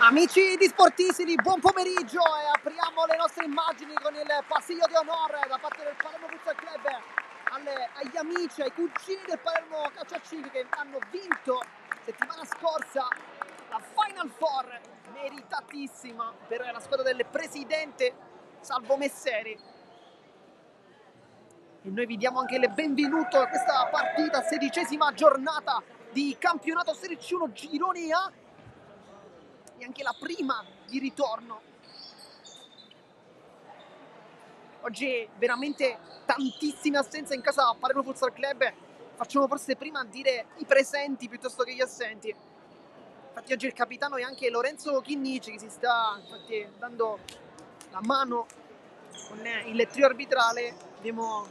Amici di Sportissimi, buon pomeriggio e apriamo le nostre immagini con il passiglio di onore da parte del Palermo Futsal Club agli amici, ai cugini del Palermo Calcio a 5 che hanno vinto settimana scorsa la Final Four, meritatissima per la squadra del presidente Salvo Messeri. E noi vi diamo anche il benvenuto a questa partita, 16ª giornata di campionato Serie C1 Girone A e anche la prima di ritorno. Oggi veramente tantissime assenze in casa Palermo Futsal Club. Facciamo forse prima a dire i presenti piuttosto che gli assenti. Infatti oggi il capitano è anche Lorenzo Chinnici, che si sta infatti dando la mano con il trio arbitrale. Abbiamo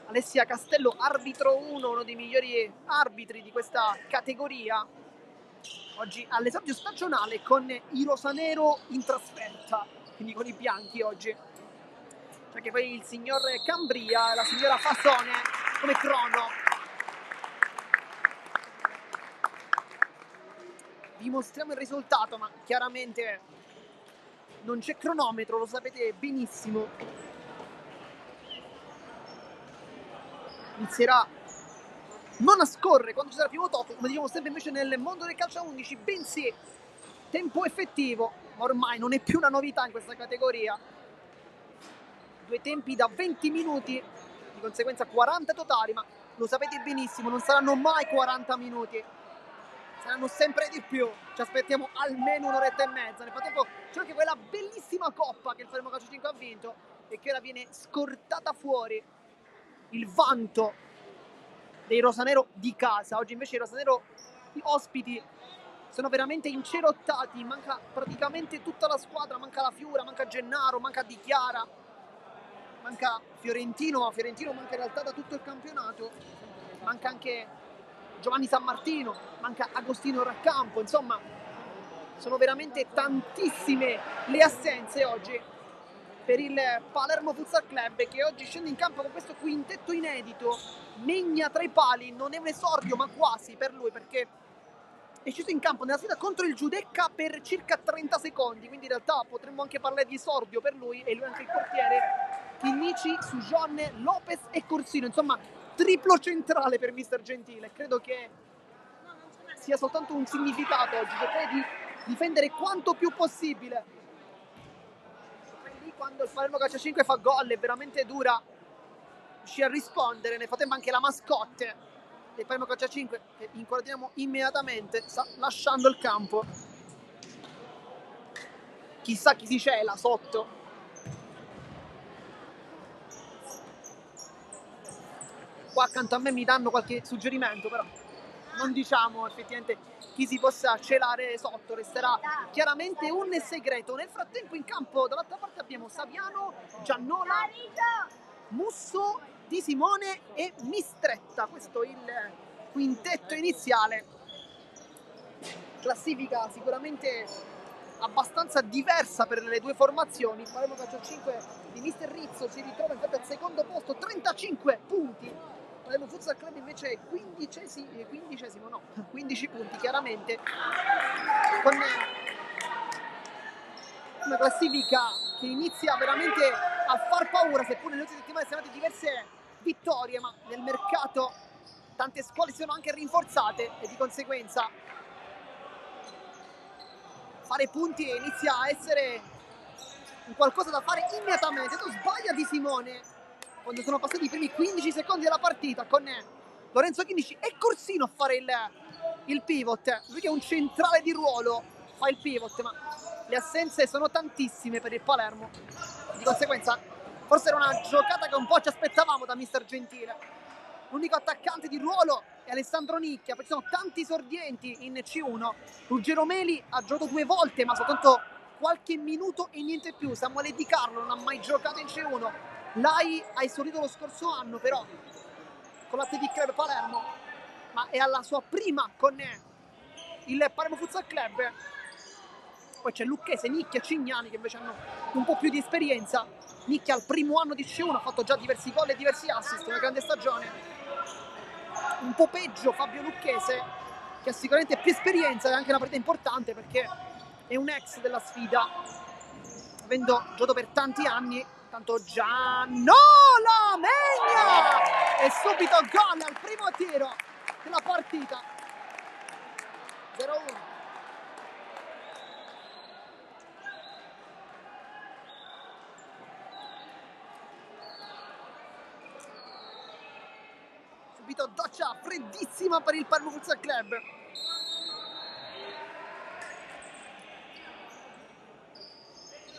Alessia Castello, arbitro 1, uno dei migliori arbitri di questa categoria. Oggi all'esordio stagionale con i rosanero in trasferta, quindi con i bianchi oggi. C'è anche poi il signor Cambria e la signora Fasone come crono. Vi mostriamo il risultato, ma chiaramente non c'è cronometro, lo sapete benissimo. Inizierà non a scorrere quando ci sarà il primo tocco, come diciamo sempre invece nel mondo del calcio a 11, bensì tempo effettivo, ma ormai non è più una novità in questa categoria. Due tempi da 20 minuti, di conseguenza 40 totali, ma lo sapete benissimo, non saranno mai 40 minuti, saranno sempre di più. Ci aspettiamo almeno un'oretta e mezza. Nel frattempo c'è anche quella bellissima coppa che il Palermo Calcio 5 ha vinto e che ora viene scortata fuori. Il vanto dei rosanero di casa. Oggi invece i rosanero ospiti sono veramente incerottati, manca praticamente tutta la squadra, manca la Fiura, manca Gennaro, manca Di Chiara, manca Fiorentino, ma Fiorentino manca in realtà da tutto il campionato, manca anche Giovanni San Martino, manca Agostino Raccampo, insomma sono veramente tantissime le assenze oggi per il Palermo Futsal Club, che oggi scende in campo con questo quintetto inedito. Megna tra i pali, non è un esordio ma quasi per lui, perché è sceso in campo nella sfida contro il Giudecca per circa 30 secondi, quindi in realtà potremmo anche parlare di esordio per lui, e lui anche il portiere Chinnici, Sujonne, Lopez e Corsino, insomma triplo centrale per mister Gentile. Credo che sia soltanto un significato oggi, cercare di difendere quanto più possibile. Quando il Palermo Calcio 5 fa gol è veramente dura riuscire a rispondere. Nel frattempo anche la mascotte del Palermo Calcio 5, che inquadriamo immediatamente, sta lasciando il campo. Chissà chi si cela sotto. Qua accanto a me mi danno qualche suggerimento, però non diciamo effettivamente chi si possa celare sotto, resterà chiaramente un segreto. Nel frattempo in campo dall'altra parte abbiamo Saviano, Giannola, Musso, Di Simone e Mistretta. Questo è il quintetto iniziale. Classifica sicuramente abbastanza diversa per le due formazioni. Il Palermo Calcio 5 di mister Rizzo si ritrova infatti al secondo posto, 35 punti. Palermo Futsal Club invece è 15 punti chiaramente, con una classifica che inizia veramente a far paura, seppur nelle ultime settimane siano state diverse vittorie, ma nel mercato tante squadre si sono anche rinforzate e di conseguenza fare punti inizia a essere un qualcosa da fare immediatamente. Tu sbaglia Di Simone quando sono passati i primi 15 secondi della partita, con Lorenzo Chinnici e Corsino a fare il pivot. Lui che è un centrale di ruolo fa il pivot, ma le assenze sono tantissime per il Palermo, di conseguenza forse era una giocata che un po' ci aspettavamo da mister Gentile. L'unico attaccante di ruolo è Alessandro Nicchia, perché sono tanti esordienti in C1. Ruggero Meli ha giocato 2 volte, ma soltanto qualche minuto e niente più. Samuele Di Carlo non ha mai giocato in C1. Lai ha esordito lo scorso anno, però con l'Athletic Club Palermo, ma è alla sua prima con il Palermo Futsal Club. Poi c'è Lucchese, Nicchia e Cignani che invece hanno un po' più di esperienza. Nicchia al primo anno di C1 ha fatto già diversi gol e diversi assist, una grande stagione. Un po' peggio Fabio Lucchese, che ha sicuramente più esperienza, e anche una partita importante perché è un ex della sfida, avendo giocato per tanti anni. Tanto Giannola Megna e subito gol al primo tiro della partita. 0-1. Subito doccia freddissima per il Palermo Futsal Club.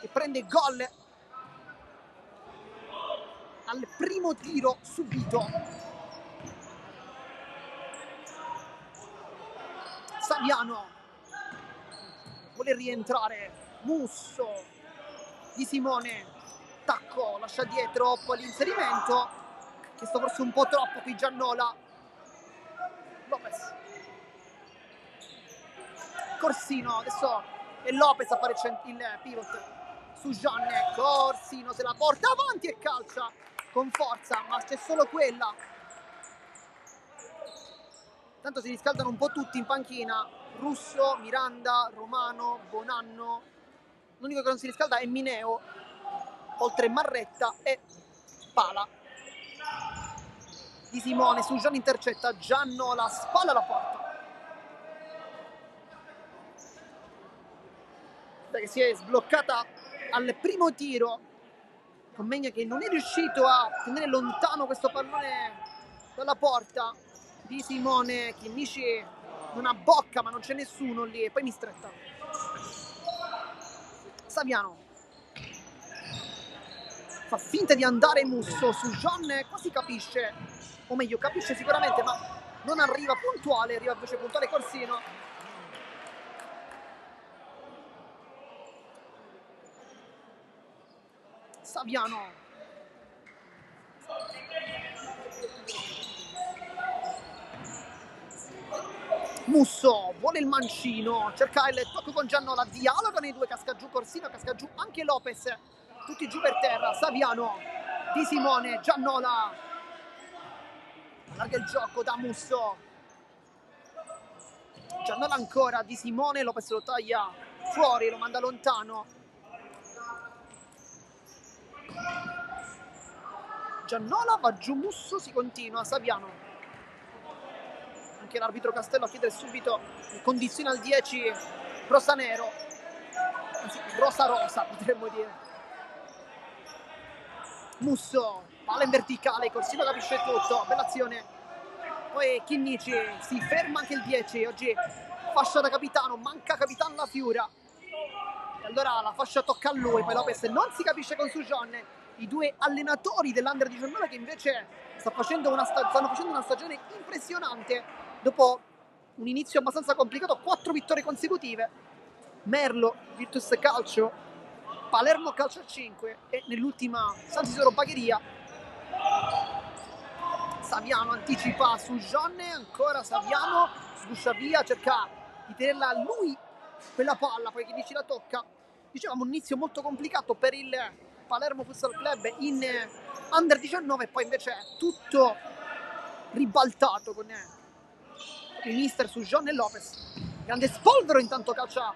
E prende gol al primo tiro subito. Saviano vuole rientrare, Musso Di Simone, tacco, lascia dietro, poi l'inserimento, chiesto forse un po' troppo qui Giannola. Lopez, Corsino, adesso è Lopez a fare il pivot su Gianne, Corsino se la porta avanti e calcia con forza, ma c'è solo quella. Tanto si riscaldano un po' tutti in panchina, Russo, Miranda, Romano, Bonanno. L'unico che non si riscalda è Mineo, oltre Marretta e Pala. Di Simone su Gian intercetta, Giannola spalla la porta. Che si è sbloccata al primo tiro con Megna che non è riuscito a tenere lontano questo pallone dalla porta. Di Simone, Chinnici non ha bocca ma non c'è nessuno lì e poi mi stretta. Saviano fa finta di andare Musso su Gian, quasi capisce, o meglio capisce sicuramente ma non arriva puntuale, arriva invece puntuale Corsino. Saviano Musso vuole il mancino, cerca il tocco con Giannola, dialogano i due, casca giù Corsino, casca giù anche Lopez, tutti giù per terra. Saviano, Di Simone, Giannola allarga il gioco da Musso, Giannola ancora, Di Simone, Lopez lo taglia fuori, lo manda lontano. Giannola va giù Musso, si continua, Saviano. Anche l'arbitro Castello a chiedere subito condizione al 10 rosa-nero, anzi rosa-rosa potremmo dire. Musso, palla in verticale, Corsino capisce tutto, bella azione. Poi Chinnici, si ferma anche il 10, oggi fascia da capitano, manca capitano la Fiura. E allora la fascia tocca a lui, poi Lopez non si capisce con Sujon, i due allenatori dell'Under 19 che invece stanno facendo una stagione impressionante. Dopo un inizio abbastanza complicato, 4 vittorie consecutive. Merlo, Virtus Calcio, Palermo Calcio a 5 e nell'ultima San Siro Bagheria. Saviano anticipa su Jonne, ancora Saviano, sguscia via, cerca di tenerla lui quella palla, poi Chinnici la tocca. Dicevamo un inizio molto complicato per il Palermo Futsal Club in Under 19, poi invece è tutto ribaltato con il mister su Jonne e Lopez. Grande spolvero, intanto calcia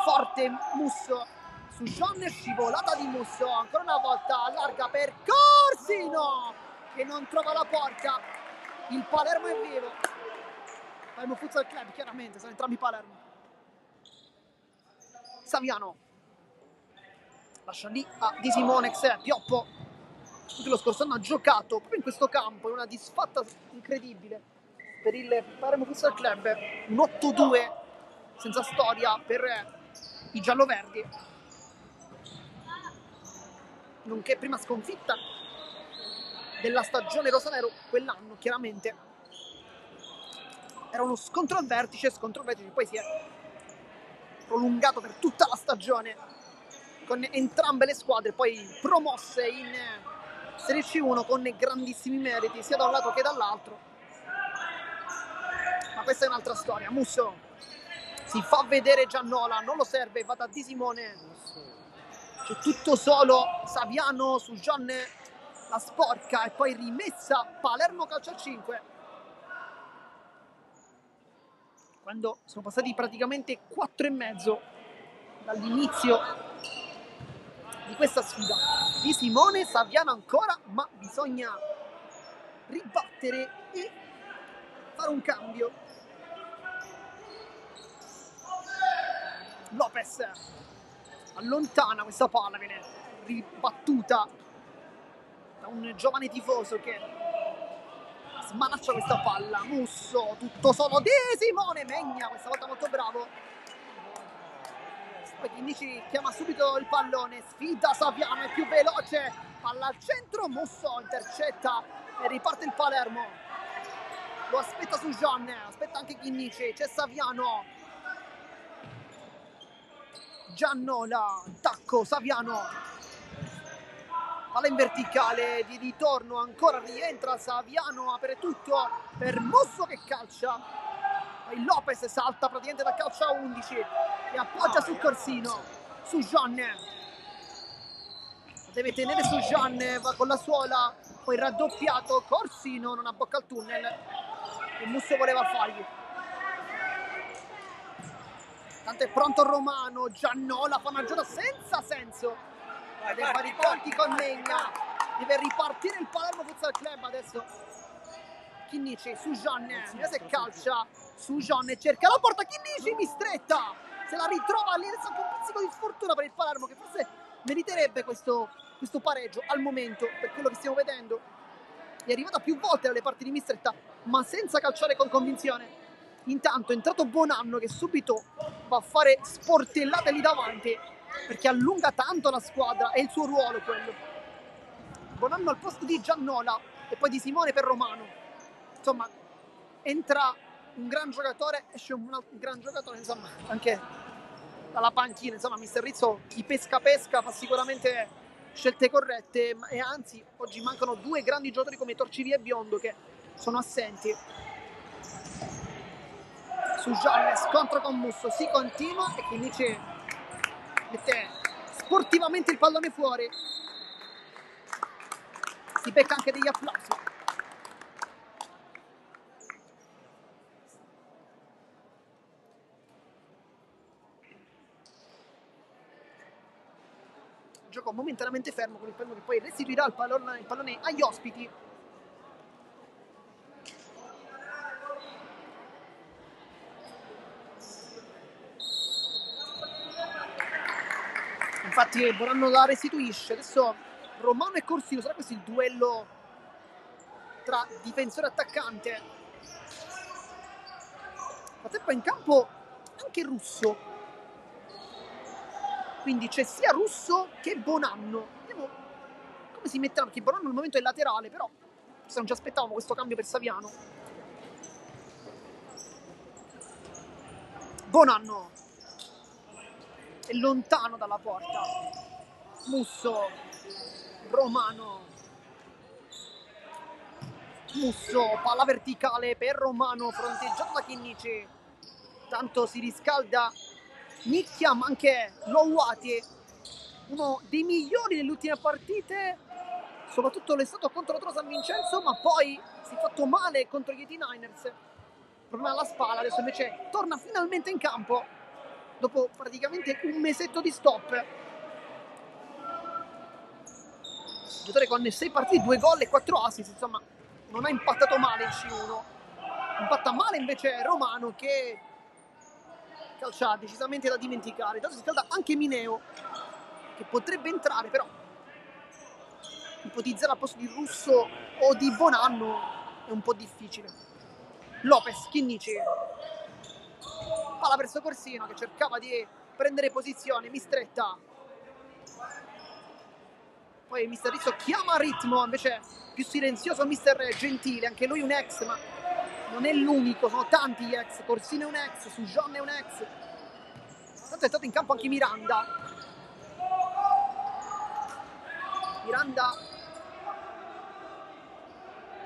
forte Musso su Jonne, scivolata di Musso, ancora una volta allarga per Corsino che non trova la porta. Il Palermo è vivo. Palermo Futsal Club, chiaramente, sono entrambi Palermo. Saviano lascia lì a Di Simonex, Pioppo tutto lo scorso anno ha giocato proprio in questo campo, in una disfatta incredibile per il Palermo Futsal Club, un 8-2 senza storia per i gialloverdi, nonché prima sconfitta della stagione rosanero quell'anno. Chiaramente era uno scontro al vertice, poi si è prolungato per tutta la stagione con entrambe le squadre poi promosse in Serie C1 con grandissimi meriti sia da un lato che dall'altro, ma questa è un'altra storia. Musso si fa vedere Giannola, non lo serve, va da Di Simone, c'è tutto solo Saviano su Gianne, la sporca e poi rimessa Palermo Calcio a 5 quando sono passati praticamente 4 e mezzo dall'inizio di questa sfida. Di Simone, Saviano ancora, ma bisogna ribattere e fare un cambio. Lopez allontana questa palla, viene ribattuta da un giovane tifoso che smanaccia questa palla. Musso, tutto solo di Simone, Megna, questa volta molto bravo. Poi Chinnici chiama subito il pallone, sfida Saviano, è più veloce, palla al centro, Musso intercetta e riparte il Palermo. Lo aspetta su Jean, aspetta anche Chinnici, c'è Saviano. Giannola, attacco, Saviano. Palla in verticale, di ritorno, ancora rientra Saviano, apre tutto per Musso che calcia. Poi Lopez salta praticamente da calcio a 11 e appoggia su Corsino, su Jean. Deve tenere su Jean, va con la suola, poi raddoppiato, Corsino non abbocca il tunnel e Musso voleva fargli. Tanto è pronto Romano, Giannola fa una giocata senza senso. Deve fare i conti con Megna, deve ripartire il Palermo Futsal Club adesso. Chinnici su Jean, vediamo se calcia su Jean e cerca la porta, Chinnici mistretta, se la ritrova lì adesso con un pizzico di sfortuna per il Palermo che forse meriterebbe questo pareggio al momento per quello che stiamo vedendo. È arrivata più volte dalle parti di mistretta ma senza calciare con convinzione. Intanto è entrato Bonanno che subito va a fare sportellate lì davanti perché allunga tanto la squadra, è il suo ruolo quello. Bonanno al posto di Giannola e poi di Simone per Romano. Insomma, entra un gran giocatore, esce un gran giocatore, insomma, anche dalla panchina. Insomma, mister Rizzo, chi pesca fa sicuramente scelte corrette e anzi, oggi mancano due grandi giocatori come Torcivia e Biondo che sono assenti. Su Jean, scontro con Musso, si continua e quindi mette sportivamente il pallone fuori. Si becca anche degli applausi. Gioco momentaneamente fermo con il pallone che poi restituirà il pallone agli ospiti. Infatti Bonanno la restituisce. Adesso Romano e Corsino, sarà questo il duello tra difensore e attaccante. Frattempo in campo anche Russo, quindi c'è sia Russo che Bonanno. Vediamo come si metteranno, perché Bonanno al momento è laterale, però non ci aspettavamo questo cambio per Saviano. Bonanno è lontano dalla porta. Musso, Romano, Musso, palla verticale per Romano, fronteggiato da Chinnici. Tanto si riscalda Nicchia, ma anche Louati, uno dei migliori nelle ultime partite, soprattutto l'è stato contro la Trova San Vincenzo, ma poi si è fatto male contro gli 89ers, problema alla spalla. Adesso invece torna finalmente in campo dopo praticamente un mesetto di stop. Giocatore con 6 partite, 2 gol e 4 assist, insomma non ha impattato male il C1. Impatta male invece Romano che calcia decisamente da dimenticare. Intanto si scalda anche Mineo che potrebbe entrare, però ipotizzare al posto di Russo o di Bonanno è un po' difficile. Lopez, Chinnici, palla verso Corsino che cercava di prendere posizione, mistretta. Poi mister Rizzo chiama ritmo, invece più silenzioso mister Gentile, anche lui un ex, ma non è l'unico, sono tanti gli ex. Corsino è un ex, Sujon è un ex. Tanto è stato in campo anche Miranda.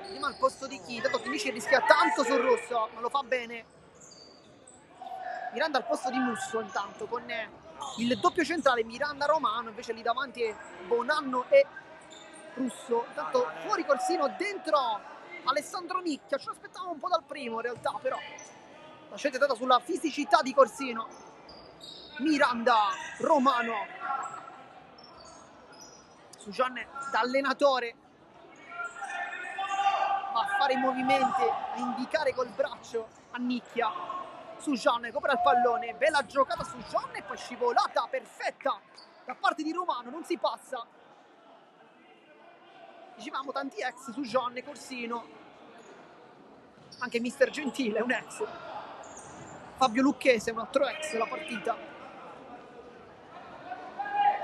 Vediamo al posto di chi? Tanto Chinnici rischia tanto sul rosso, ma lo fa bene. Miranda al posto di Musso intanto, con il doppio centrale Miranda-Romano, invece lì davanti Bonanno e Russo. Intanto fuori Corsino, dentro Alessandro Nicchia. Ce l'aspettavamo un po' dal primo in realtà, però la scelta è stata sulla fisicità di Corsino. Miranda, Romano, Sujan da allenatore va a fare i movimenti, a indicare col braccio a nicchia. Sujan copre il pallone, bella giocata Sujan e poi scivolata perfetta da parte di Romano, non si passa. Dicevamo tanti ex, Sujan, Corsino, anche Mister Gentile è un ex, Fabio Lucchese un altro ex della partita,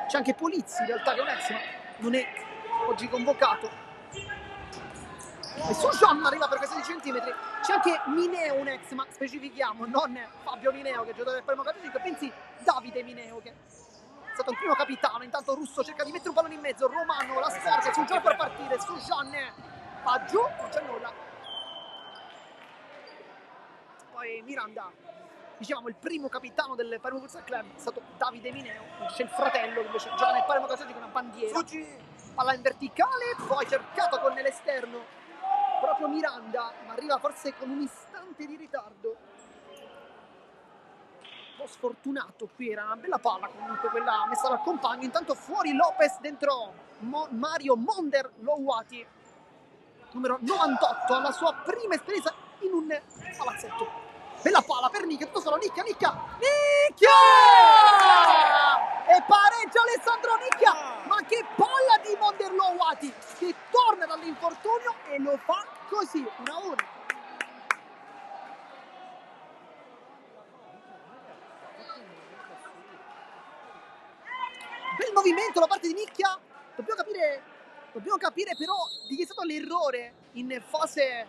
c'è anche Polizzi in realtà che è un ex ma non è oggi convocato, e Sujan arriva per questi centimetri. C'è anche Mineo un ex, ma specifichiamo non Fabio Mineo che è giocatore del Palermo Calcio 5, pensi Davide Mineo che è stato il primo capitano. Intanto Russo cerca di mettere un pallone in mezzo, Romano la scorge, Sujan per partire, Sujan va giù, non c'è nulla. Poi Miranda, dicevamo il primo capitano del Palermo Futsal Club è stato Davide Mineo, c'è il fratello che invece gioca nel Palermo Calcio con una bandiera, palla in verticale, poi cercato con l'esterno proprio Miranda, ma arriva forse con un istante di ritardo, un po' sfortunato qui, era una bella palla comunque quella messa dal compagno. Intanto fuori Lopez, dentro Mario Monder Lowati, numero 98, alla sua prima esperienza in un palazzetto. Bella palla per Nicchia, tutto solo Nicchia! E pareggia Alessandro Nicchia, ma che palla di Monder Lowati che torna dall'infortunio e lo fa così, 1-1. Bel movimento da parte di Nicchia, dobbiamo capire però di chi è stato l'errore in fase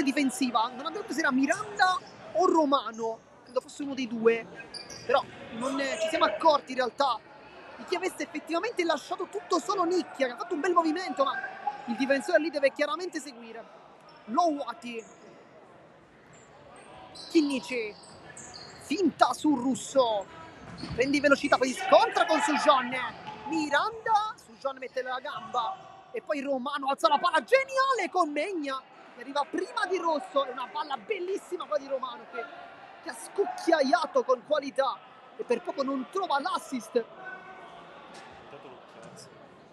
difensiva. Non abbiamo capito se era Miranda o Romano, credo fosse uno dei due, però non ci siamo accorti in realtà di chi avesse effettivamente lasciato tutto solo Nicchia, che ha fatto un bel movimento, ma il difensore lì deve chiaramente seguire. Lowati, Chinnici, finta su Russo, prendi velocità, poi si scontra con Sujan, Miranda, Sujan mette la gamba e poi Romano alza la palla geniale con Megna che arriva prima di Rosso, è una palla bellissima qua di Romano che ha scucchiaiato con qualità e per poco non trova l'assist.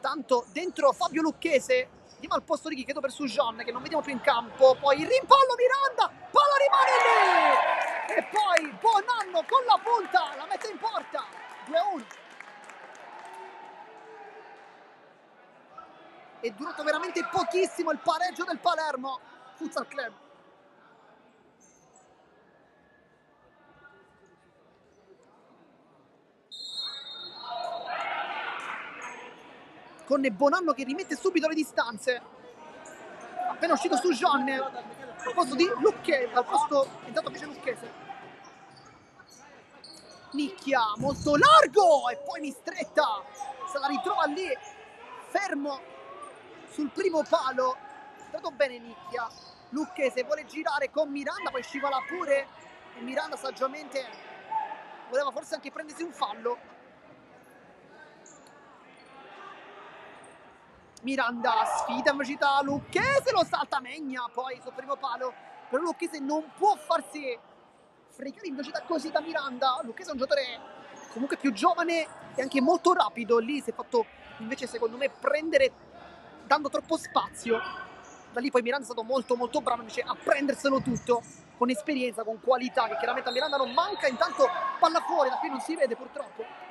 Tanto dentro Fabio Lucchese, diamo al posto di chi, credo per Sujan che non vediamo più in campo, poi il rimpallo Miranda, palla rimane lì e poi Bonanno con la punta la mette in porta, 2-1. È durato veramente pochissimo il pareggio del Palermo Futsal Club. Con Bonanno che rimette subito le distanze, appena uscito Sujan al posto di Lucchese, al posto intanto invece Lucchese. Nicchia molto largo e poi Mistretta se la ritrova lì fermo sul primo palo, è stato bene Nicchia. Lucchese vuole girare con Miranda, poi scivola pure e Miranda saggiamente voleva forse anche prendersi un fallo. Miranda sfida in velocità Lucchese, lo salta Megna poi sul primo palo, però Lucchese non può farsi fregare in velocità così da Miranda. Lucchese è un giocatore comunque più giovane e anche molto rapido, lì si è fatto invece secondo me prendere dando troppo spazio. Da lì poi Miranda è stato molto bravo invece a prenderselo tutto con esperienza, con qualità che chiaramente a Miranda non manca. Intanto palla fuori, da qui non si vede purtroppo.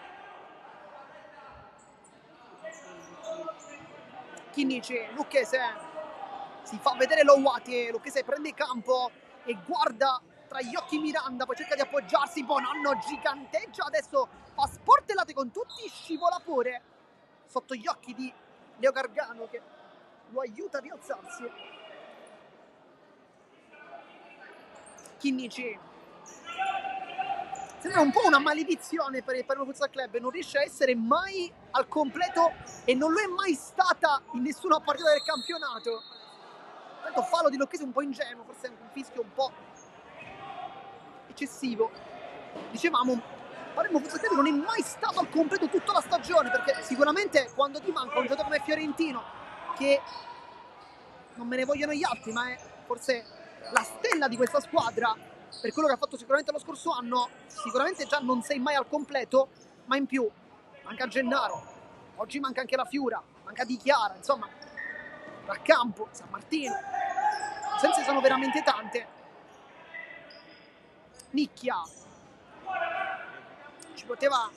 Chinnici, Lucchese si fa vedere Lowati, Lucchese prende campo e guarda tra gli occhi Miranda, poi cerca di appoggiarsi, Bonanno giganteggia, adesso fa sportellate con tutti, scivola pure sotto gli occhi di Leo Gargano che lo aiuta a rialzarsi. Chinnici, sembra un po' una maledizione per il Palermo Futsal Club, non riesce a essere mai al completo e non lo è mai stata in nessuna partita del campionato. Tanto fallo di Lucchese un po' ingenuo, forse un fischio un po' eccessivo. Dicevamo, Palermo Futsal Club non è mai stato al completo tutta la stagione, perché sicuramente quando ti manca un giocatore come Fiorentino, che non me ne vogliono gli altri, ma è forse la stella di questa squadra, per quello che ha fatto sicuramente lo scorso anno. Sicuramente già non sei mai al completo, ma in più manca Gennaro, oggi manca anche la Fiura, manca Di Chiara, insomma, Raccampo, San Martino, le assenze sono veramente tante. Nicchia, ci poteva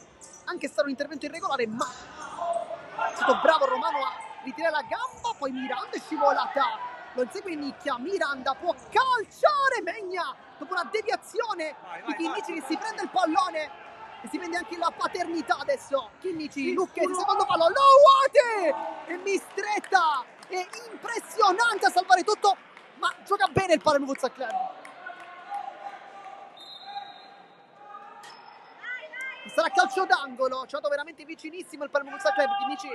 anche stare un intervento irregolare, ma è stato bravo Romano a ritirare la gamba, poi Miranda è scivolata, lo insegue Nicchia, Miranda può calciare, Megna dopo una deviazione di Chinnici che si prende il pallone e si prende anche la paternità adesso. Chinnici, Lucchesi, secondo pallone, Lowati e Mistretta è impressionante a salvare tutto, ma gioca bene il Palermo Futsal Club. Sarà calcio d'angolo, ci ha dato veramente vicinissimo il Palermo Futsal Club. Chinnici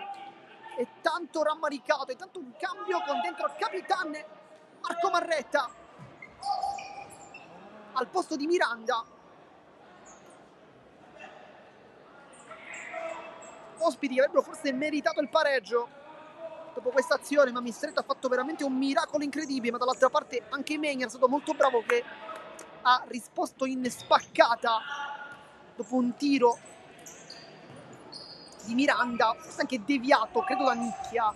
è tanto rammaricato, è tanto un cambio con dentro il Capitan Marco Marretta al posto di Miranda. Ospiti avrebbero forse meritato il pareggio dopo questa azione, ma Mistretta ha fatto veramente un miracolo incredibile. Ma dall'altra parte anche Megna è stato molto bravo, che ha risposto in spaccata dopo un tiro di Miranda, forse anche deviato, credo da Nicchia.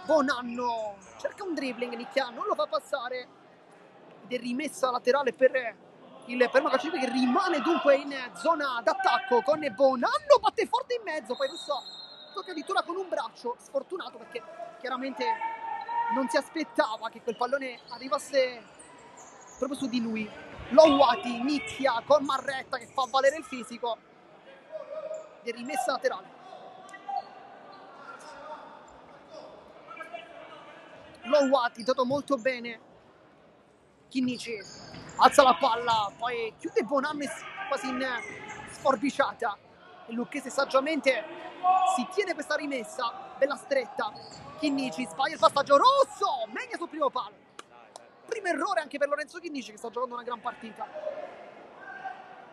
Bonanno cerca un dribbling, Nicchia non lo fa passare ed è rimessa laterale per il Palermo Calcio che rimane dunque in zona d'attacco con Bonanno, batte forte in mezzo, poi Russo tocca addirittura con un braccio, sfortunato perché chiaramente non si aspettava che quel pallone arrivasse proprio su di lui. Lowati, Nicchia con Marretta che fa valere il fisico ed è rimessa laterale. Lowati, dato molto bene. Chinnici alza la palla, poi chiude Bonanno quasi in sforbiciata e Lucchese saggiamente si tiene questa rimessa, bella stretta. Chinnici sbaglia il passaggio, Rosso Megna sul primo palo, primo errore anche per Lorenzo Chinnici che sta giocando una gran partita.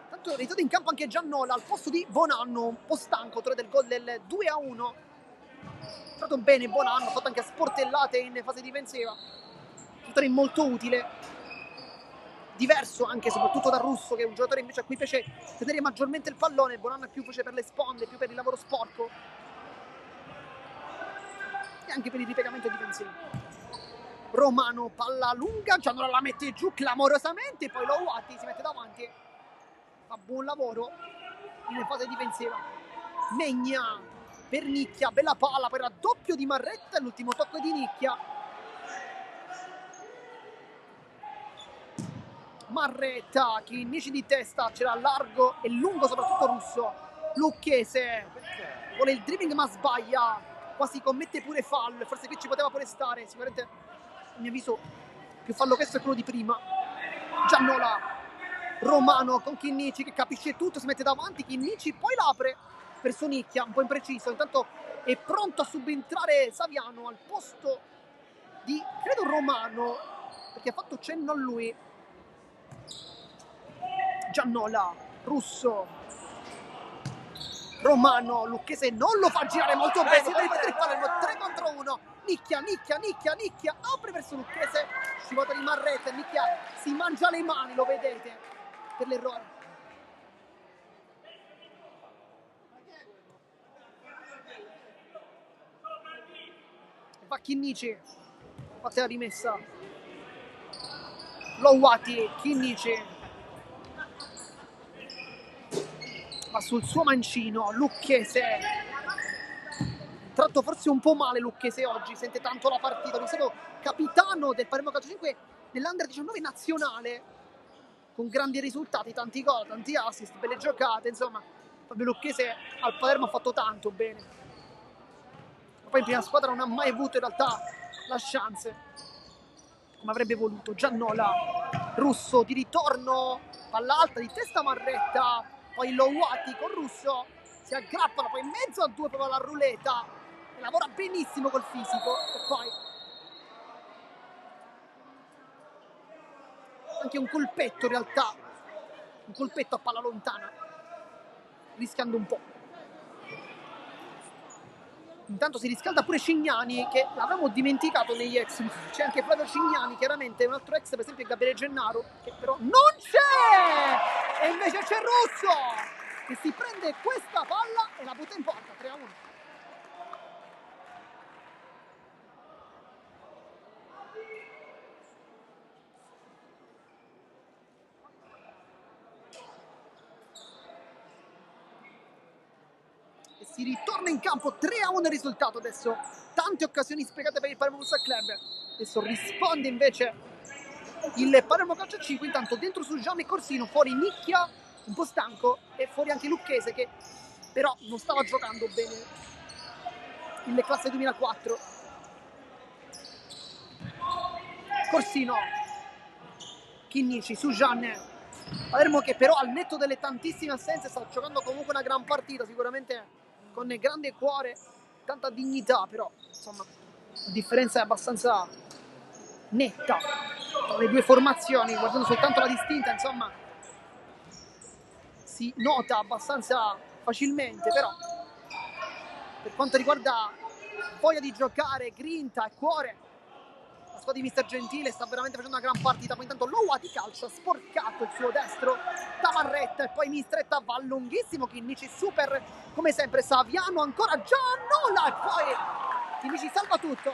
Tanto è ritornato in campo anche Giannola al posto di Bonanno, un po' stanco del gol del 2-1. Ha fatto bene Bonanno, ha fatto anche sportellate in fase difensiva, giocatore molto utile, diverso anche soprattutto da Russo, che è un giocatore invece a cui piace tenere maggiormente il pallone. Bonanno è più piace per le sponde, più per il lavoro sporco e anche per il ripiegamento difensivo. Romano, palla lunga, Giannola la mette giù clamorosamente, poi Lowati si mette davanti, fa buon lavoro in fase difensiva. Megna per Nicchia, bella palla, poi raddoppio di Marretta e l'ultimo tocco di Nicchia. Marretta, Chinnici di testa, c'era largo e lungo soprattutto Russo. Lucchese vuole il dribbling ma sbaglia, quasi commette pure fallo, forse qui ci poteva pure stare, sicuramente a mio avviso più fallo questo è quello di prima. Giannola, Romano con Chinnici che capisce tutto, si mette davanti, Chinnici poi l'apre verso Nicchia, un po' impreciso, intanto è pronto a subentrare Saviano al posto di, credo, Romano, perché ha fatto cenno a lui. Giannola, Russo, Romano, Lucchese non lo fa girare molto bene, poi mette il Palermo 3 contro 1, Nicchia, apre verso Lucchese, scivolata di Marretta, Nicchia si mangia le mani, lo vedete, per l'errore. Va Chinnici, fate la rimessa, Lowati, Chinnici, va sul suo mancino, Lucchese, tratto forse un po' male Lucchese oggi, sente tanto la partita, lui è stato capitano del Palermo Calcio 5 nell'Under 19 nazionale, con grandi risultati, tanti gol, tanti assist, belle giocate, insomma, Fabio Lucchese al Palermo ha fatto tanto bene. Poi in prima squadra non ha mai avuto in realtà la chance, come avrebbe voluto. Giannola, Russo di ritorno, palla alta di testa Marretta, poi Lowati con Russo, si aggrappano poi in mezzo a due proprio alla ruleta, e lavora benissimo col fisico, e poi anche un colpetto in realtà, un colpetto a palla lontana, rischiando un po'. Intanto si riscalda pure Cignani, che l'avevamo dimenticato negli ex. C'è anche Flavio Cignani, chiaramente un altro ex, per esempio Gabriele Gennaro, che però non c'è! E invece c'è Russo, che si prende questa palla e la butta in porta, 3-1. E si ritorna in campo, 3-1 il risultato adesso. Tante occasioni sprecate per il Palermo Futsal Club. Adesso risponde invece il Palermo Calcio a 5. Intanto dentro su Gianni Corsino, fuori Nicchia, un po' stanco, e fuori anche Lucchese, che però non stava giocando bene il classe 2004. Corsino, Chinnici su Gianne. Palermo che però al netto delle tantissime assenze sta giocando comunque una gran partita, sicuramente con grande cuore, tanta dignità, però insomma la differenza è abbastanza netta tra le due formazioni, guardando soltanto la distinta, insomma si nota abbastanza facilmente, però per quanto riguarda voglia di giocare, grinta e cuore, la squadra di Mister Gentile sta veramente facendo una gran partita. Poi intanto Lowati calcia, sporcato il suo destro da Marretta, e poi Mistretta va lunghissimo, Chinnici super come sempre, Saviano ancora Giannola, e poi Chinnici salva tutto.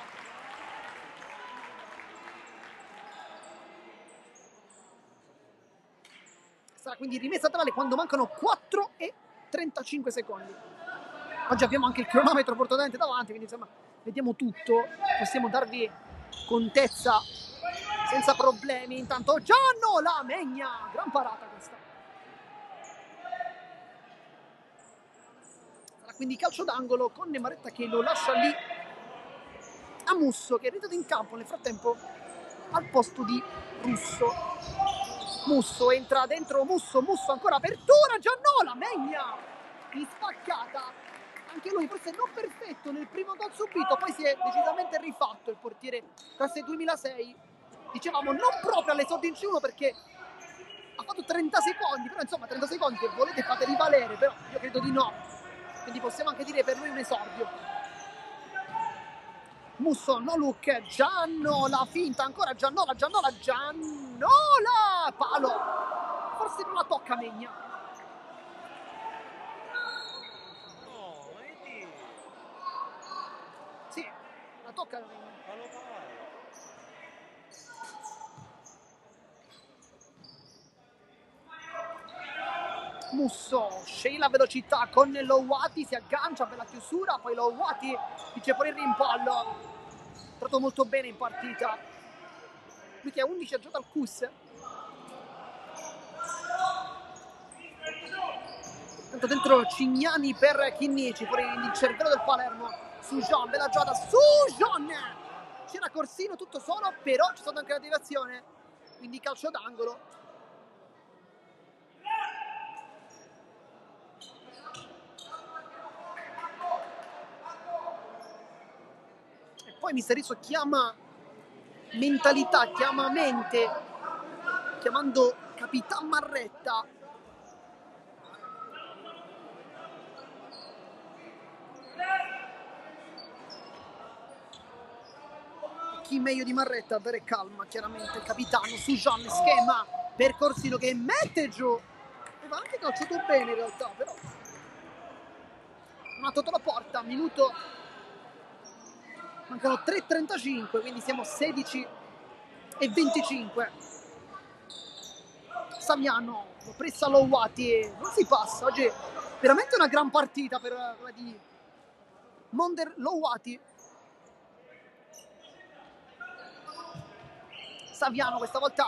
Sarà quindi rimessa laterale quando mancano 4 e 35 secondi. Oggi abbiamo anche il cronometro portatamente davanti, quindi insomma vediamo tutto, possiamo darvi contezza senza problemi. Intanto Gianno la Megna, gran parata questa. Sarà quindi calcio d'angolo con Maretta che lo lascia lì a Musso, che è rientrato in campo nel frattempo al posto di Russo. Musso entra dentro, Musso ancora apertura, Giannola, Megna in spaccata, anche lui forse non perfetto nel primo gol subito, poi si è decisamente rifatto il portiere classe 2006, dicevamo non proprio all'esordio in C1 perché ha fatto 30 secondi, però insomma 30 secondi che volete fate rivalere, però io credo di no, quindi possiamo anche dire per lui un esordio. Musso, no look, Giannola, finta ancora, Giannola, palo, forse non la tocca Megna. No, vedi? Sì, la tocca Megna. Musso sceglie la velocità con Lowati, si aggancia per la chiusura, poi Lowati dice fuori il rimpallo, trattato molto bene in partita, lui che ha 11 ha giocato al CUS. Tanto dentro Cignani per Chinnici, fuori il cervello del Palermo, su Jean, bella giocata, su Jean, c'era Corsino tutto solo, però c'è stata anche la deviazione, quindi calcio d'angolo. Poi Misterizzo chiama mentalità, chiama mente, chiamando Capitan Marretta. Chi meglio di Marretta a dare calma, chiaramente il capitano su Jean, schema per Corsino che mette giù, aveva anche calciato bene in realtà, però non ha tolto la porta, minuto, mancano 3:35, quindi siamo 16 e 25. Saviano lo pressa Lowati e non si passa. Oggi è veramente una gran partita per quella di Monder Lowati. Saviano questa volta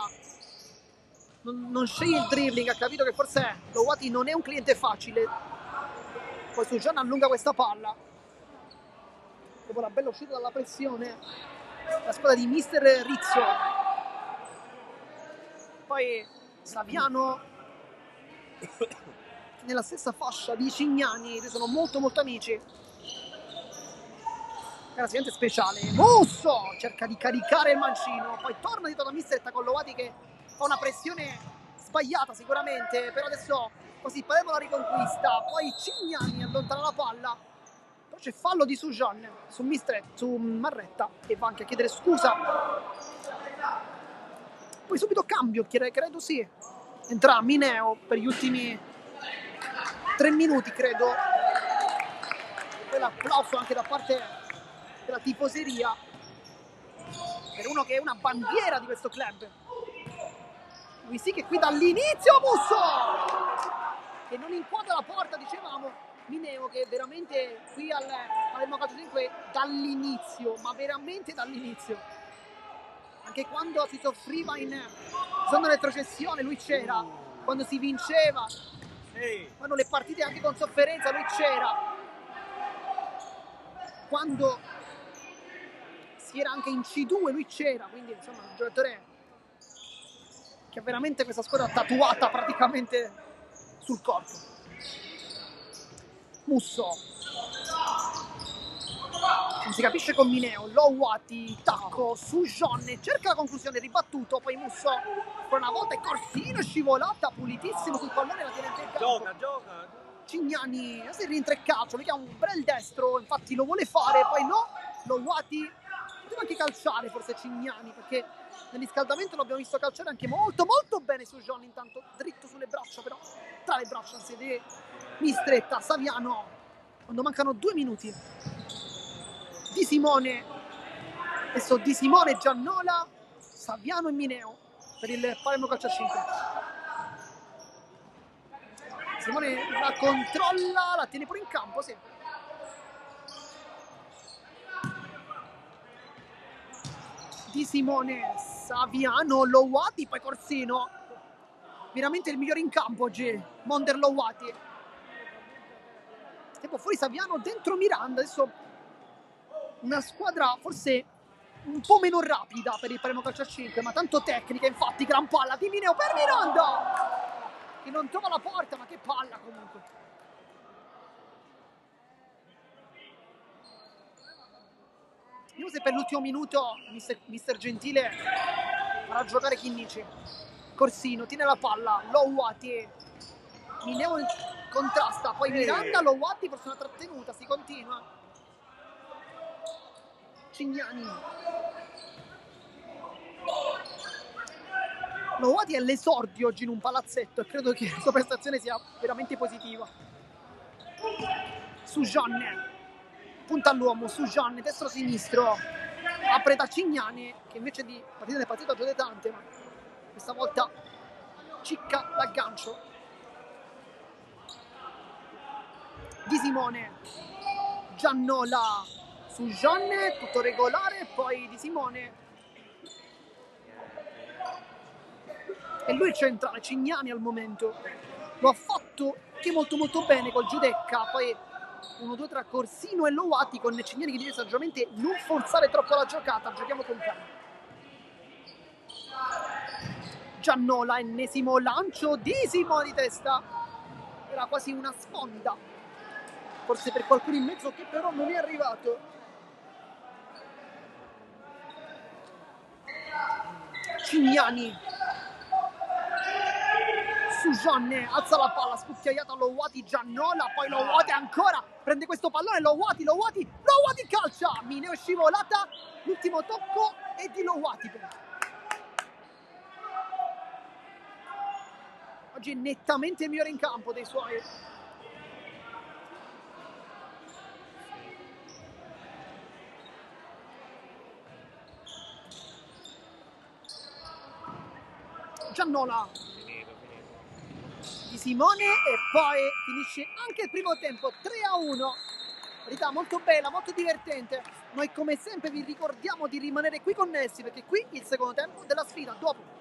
non sceglie il dribbling, ha capito che forse Lowati non è un cliente facile. Poi Sujan allunga questa palla dopo la bella uscita dalla pressione la squadra di Mister Rizzo. Poi Saviano nella stessa fascia di Cignani, sono molto amici. Era sicuramente speciale. Musso cerca di caricare il mancino, poi torna dietro da Mistretta con Lowati che fa una pressione sbagliata sicuramente, però adesso così Palermo la riconquista, poi Cignani allontana la palla, C'è fallo di Sujan su Marretta, che va anche a chiedere scusa. Poi subito cambio, credo sì. Entra Mineo per gli ultimi 3 minuti, credo. Poi l'applauso anche da parte della tifoseria per uno che è una bandiera di questo club. Lui sì che qui dall'inizio Musso! Che non inquadra la porta, dicevamo. Mineo che veramente qui al Palermo Calcio 5 dall'inizio, ma veramente dall'inizio. Anche quando si soffriva in zona retrocessione lui c'era, quando si vinceva, quando le partite anche con sofferenza lui c'era, quando si era anche in C2 lui c'era, quindi insomma un giocatore che ha veramente questa squadra tatuata praticamente sul corpo. Musso non si capisce con Mineo, Lowati, tacco su Jonne, cerca la conclusione, ribattuto, poi Musso per una volta è Corsino, scivolata, pulitissimo sul pallone, la tiene in campo. Gioca. Cignani, si rientra in calcio, lui che ha un bel destro, infatti lo vuole fare, poi no, Lowati poteva anche calciare forse Cignani, perché nel riscaldamento l'abbiamo visto calciare anche molto bene su Jonne, intanto dritto sulle braccia, però tra le braccia, anzi di Mistretta, Saviano, quando mancano 2 minuti. Di Simone, adesso Di Simone, Giannola, Saviano e Mineo per il Palermo Calcio 5. Simone la controlla, la tiene pure in campo, sì. Di Simone, Saviano, Lowati, poi Corsino. Veramente il migliore in campo oggi, Monder Lowati. Tempo fuori Saviano, dentro Miranda, adesso una squadra forse un po' meno rapida per il Palermo Calcio 5, ma tanto tecnica, infatti gran palla di Mineo per Miranda che non trova la porta, ma che palla comunque. Vediamo se per l'ultimo minuto mister Gentile farà giocare Chinnici. Corsino tiene la palla, Lowati, Mineo contrasta, poi Miranda, Lowati forse una trattenuta, si continua. Cignani, Lowati è l'esordio oggi in un palazzetto e credo che la sua prestazione sia veramente positiva. Sujanne, punta all'uomo, Sujanne, destro-sinistro, apre da Cignani che invece di partire nel partito ha giocato tante, ma questa volta cicca l'aggancio. Di Simone, Giannola, Sujanne, tutto regolare, poi Di Simone. E lui è centrale, Cignani al momento. Lo ha fatto che molto bene col Giudecca, poi 1-2 tra Corsino e Lowati con Cignani che deve saggiamente non forzare troppo la giocata, giochiamo con calma. Giannola, ennesimo lancio di Simone di testa. Era quasi una sponda, forse per qualcuno in mezzo che però non è arrivato. Cignani, Sujanne alza la palla, scucchiaiata Lowati, Giannola, poi Lowati ancora, prende questo pallone, Lowati calcia, Mineo è scivolata, l'ultimo tocco è di Lowati però. Oggi è nettamente il migliore in campo dei suoi. Giannola, Di Simone e poi finisce anche il primo tempo 3-1. Verità molto bella, molto divertente. Noi come sempre vi ricordiamo di rimanere qui connessi perché qui il secondo tempo della sfida dopo.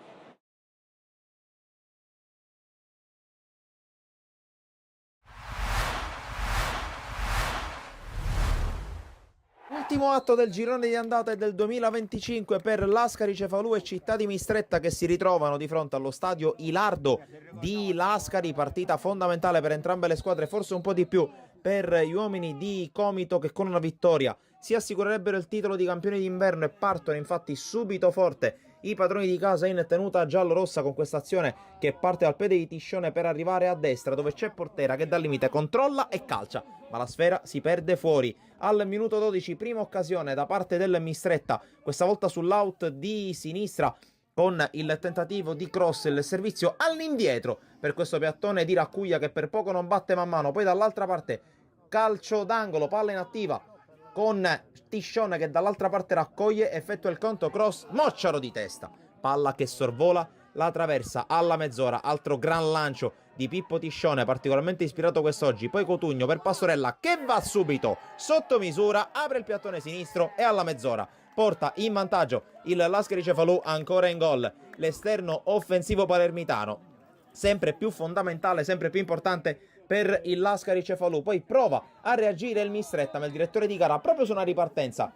Ultimo atto del girone di andata del 2025 per Lascari, Cefalù e Città di Mistretta che si ritrovano di fronte allo stadio Ilardo di Lascari, partita fondamentale per entrambe le squadre, forse un po' di più per gli uomini di Comito che con una vittoria si assicurerebbero il titolo di campioni d'inverno e partono infatti subito forte i padroni di casa in tenuta giallo-rossa con questa azione che parte dal piede di Tiscione per arrivare a destra dove c'è Portera che dal limite controlla e calcia, ma la sfera si perde fuori. Al minuto 12 prima occasione da parte del Mistretta, questa volta sull'out di sinistra con il tentativo di cross, il servizio all'indietro per questo piattone di Raccuglia che per poco non batte man mano. Poi dall'altra parte calcio d'angolo, palla inattiva con Tiscione che dall'altra parte raccoglie, effettua il conto cross, Mocciaro di testa, palla che sorvola la traversa alla mezz'ora. Altro gran lancio di Pippo Tiscione, particolarmente ispirato quest'oggi. Poi Cotugno per Pastorella che va subito sotto misura, apre il piattone sinistro e alla mezz'ora porta in vantaggio il Lascari Cefalù, ancora in gol l'esterno offensivo palermitano, sempre più fondamentale, sempre più importante per il Lascari Cefalù. Poi prova a reagire il Mistretta, ma il direttore di gara proprio su una ripartenza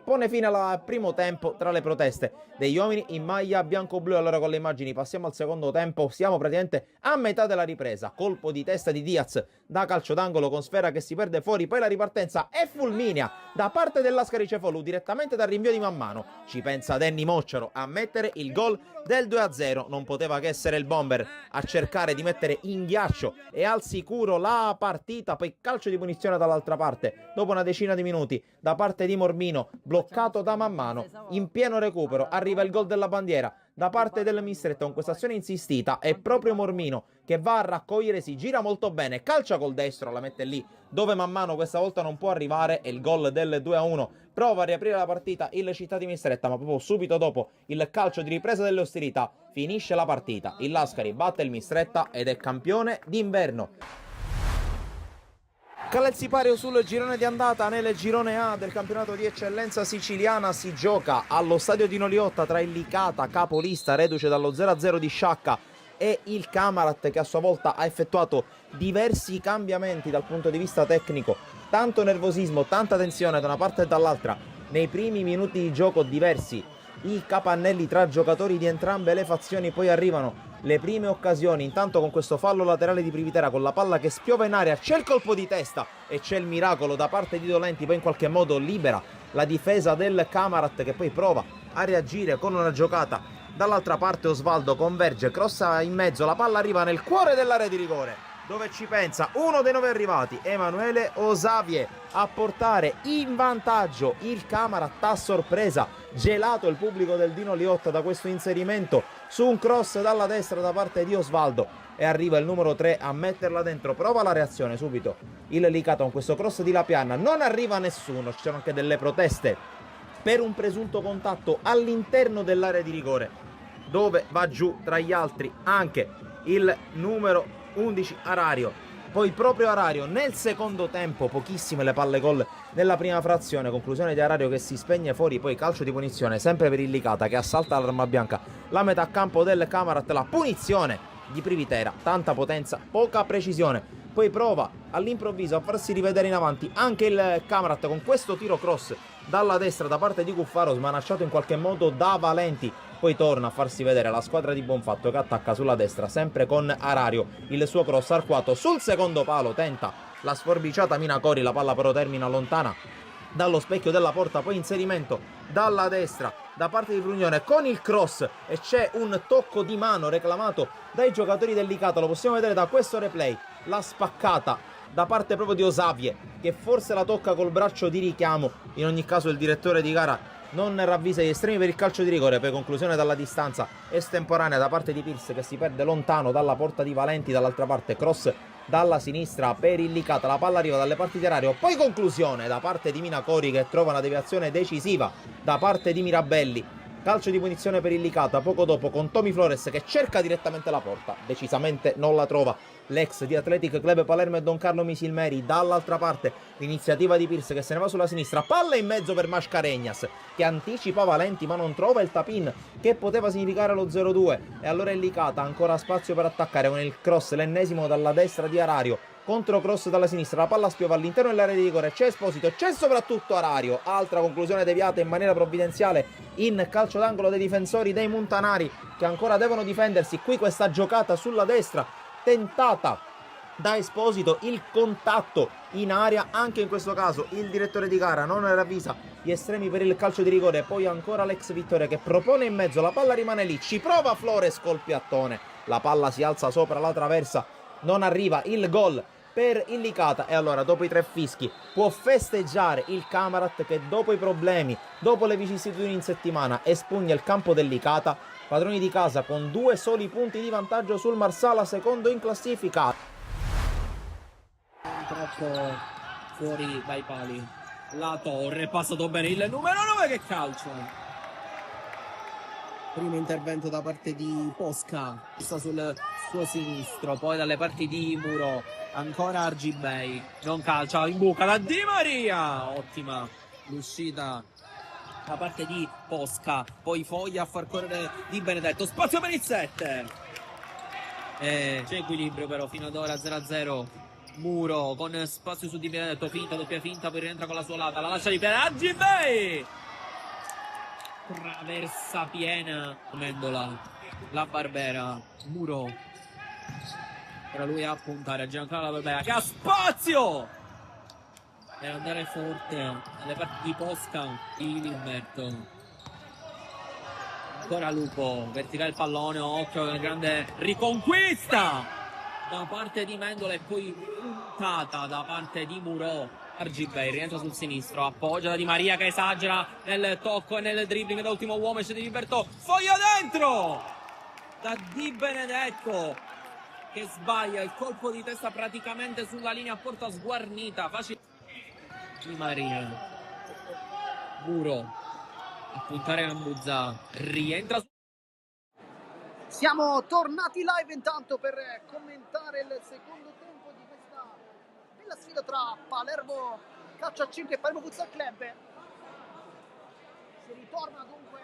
pone fine al primo tempo tra le proteste degli uomini in maglia bianco-blu. Allora con le immagini passiamo al secondo tempo, siamo praticamente a metà della ripresa. Colpo di testa di Diaz da calcio d'angolo con sfera che si perde fuori, poi la ripartenza è fulminea da parte del Lascari Cefalù direttamente dal rinvio di man mano. Ci pensa Danny Mocciaro a mettere il gol del 2-0, non poteva che essere il bomber a cercare di mettere in ghiaccio e al sicuro la partita. Poi calcio di punizione dall'altra parte dopo una decina di minuti da parte di Mormino, bloccato da man mano. In pieno recupero arriva il gol della bandiera da parte del Mistretta con questa azione insistita. È proprio Mormino che va a raccogliere, si gira molto bene, calcia col destro, la mette lì dove man mano questa volta non può arrivare, e il gol del 2-1 prova a riaprire la partita il Città di Mistretta, ma proprio subito dopo il calcio di ripresa delle ostilità finisce la partita. Il Lascari batte il Mistretta ed è campione d'inverno. Calezzi-Pario sul girone di andata. Nel girone A del campionato di eccellenza siciliana si gioca allo stadio di Noliotta tra il Licata, capolista, reduce dallo 0-0 di Sciacca, e il Camarat che a sua volta ha effettuato diversi cambiamenti dal punto di vista tecnico. Tanto nervosismo, tanta tensione da una parte e dall'altra nei primi minuti di gioco, diversi i capannelli tra giocatori di entrambe le fazioni. Poi arrivano le prime occasioni, intanto con questo fallo laterale di Privitera con la palla che spiova in aria, c'è il colpo di testa e c'è il miracolo da parte di Dolenti, poi in qualche modo libera la difesa del Camarat che poi prova a reagire con una giocata. Dall'altra parte Osvaldo converge, crossa in mezzo, la palla arriva nel cuore dell'area di rigore dove ci pensa uno dei 9 arrivati, Emanuele Osavie, a portare in vantaggio il Camarat a sorpresa. Gelato il pubblico del Dino Liotta da questo inserimento su un cross dalla destra da parte di Osvaldo, e arriva il numero 3 a metterla dentro. Prova la reazione subito il Licata con questo cross di Lapianna, non arriva nessuno, ci sono anche delle proteste per un presunto contatto all'interno dell'area di rigore dove va giù tra gli altri anche il numero 11 Arario. Poi proprio Arario nel secondo tempo, pochissime le palle gol nella prima frazione, conclusione di Arario che si spegne fuori. Poi calcio di punizione sempre per il Licata che assalta l'arma bianca, la metà campo del Camarat, la punizione di Privitera, tanta potenza, poca precisione. Poi prova all'improvviso a farsi rivedere in avanti anche il Camarat con questo tiro cross dalla destra da parte di Cuffaro, smanacciato in qualche modo da Valenti. Poi torna a farsi vedere la squadra di Bonfatto che attacca sulla destra sempre con Arario, il suo cross arcuato sul secondo palo, tenta la sforbiciata Minacori, la palla però termina lontana dallo specchio della porta. Poi inserimento dalla destra da parte di Frugnone con il cross e c'è un tocco di mano reclamato dai giocatori del Licata, lo possiamo vedere da questo replay, la spaccata da parte proprio di Osavie che forse la tocca col braccio di richiamo. In ogni caso il direttore di gara non ravvisa gli estremi per il calcio di rigore. Poi conclusione dalla distanza estemporanea da parte di Pierce che si perde lontano dalla porta di Valenti. Dall'altra parte cross dalla sinistra per il Licata, la palla arriva dalle parti di Arario, poi conclusione da parte di Minacori che trova una deviazione decisiva da parte di Mirabelli. Calcio di punizione per il Licata poco dopo con Tommy Flores che cerca direttamente la porta, decisamente non la trova l'ex di Athletic Club Palermo e Don Carlo Misilmeri. Dall'altra parte l'iniziativa di Pierce che se ne va sulla sinistra, palla in mezzo per Mascaregnas che anticipa Valenti ma non trova il tap-in che poteva significare lo 0-2, e allora il Licata ancora spazio per attaccare con il cross, l'ennesimo dalla destra di Arario, contro cross dalla sinistra, la palla spiova all'interno dell'area di rigore, c'è Esposito, c'è soprattutto Arario, altra conclusione deviata in maniera provvidenziale in calcio d'angolo dei difensori dei Montanari che ancora devono difendersi. Qui questa giocata sulla destra tentata da Esposito, il contatto in aria, anche in questo caso il direttore di gara non ravvisa gli estremi per il calcio di rigore. Poi ancora l'ex Vittoria che propone in mezzo, la palla rimane lì, ci prova Flores col piattone, la palla si alza sopra la traversa, non arriva il gol per il Licata. E allora dopo i 3 fischi può festeggiare il Camarat che dopo i problemi, dopo le vicissitudini in settimana, espugna il campo del Licata, padroni di casa con 2 soli punti di vantaggio sul Marsala, secondo in classifica. Troppo fuori dai pali. La Torre, è passato bene il numero 9, che calcio. Primo intervento da parte di Posca, sta sul suo sinistro, poi dalle parti di Muro, ancora Argibay, non calcia, in buca da Di Maria, ottima l'uscita da parte di Posca, poi Foglia a far correre Di Benedetto, spazio per il 7. C'è equilibrio però fino ad ora, 0-0. Muro con spazio su Di Benedetto, finta, doppia finta, poi rientra con la sua lata, la lascia di per Argibay, traversa piena Mendola, la Barbera, Muro, era lui a puntare a Giancarlo la Barbera che ha spazio per andare forte alle parti di Posca di Limberto. Ancora Lupo, verticale il pallone, occhio alla grande riconquista da parte di Mendola e poi puntata da parte di Muro. Argibay rientra sul sinistro, appoggia da Di Maria che esagera nel tocco e nel dribbling da ultimo uomo, esce di Liberto, Foglia dentro da Di Benedetto che sbaglia il colpo di testa praticamente sulla linea a porta sguarnita, facile. Di Maria, Muro a puntare a Muzza, rientra. Siamo tornati live intanto per commentare il secondo tempo di questa bella sfida tra Palermo Calcio a 5 e Palermo Futsal Club. Si ritorna dunque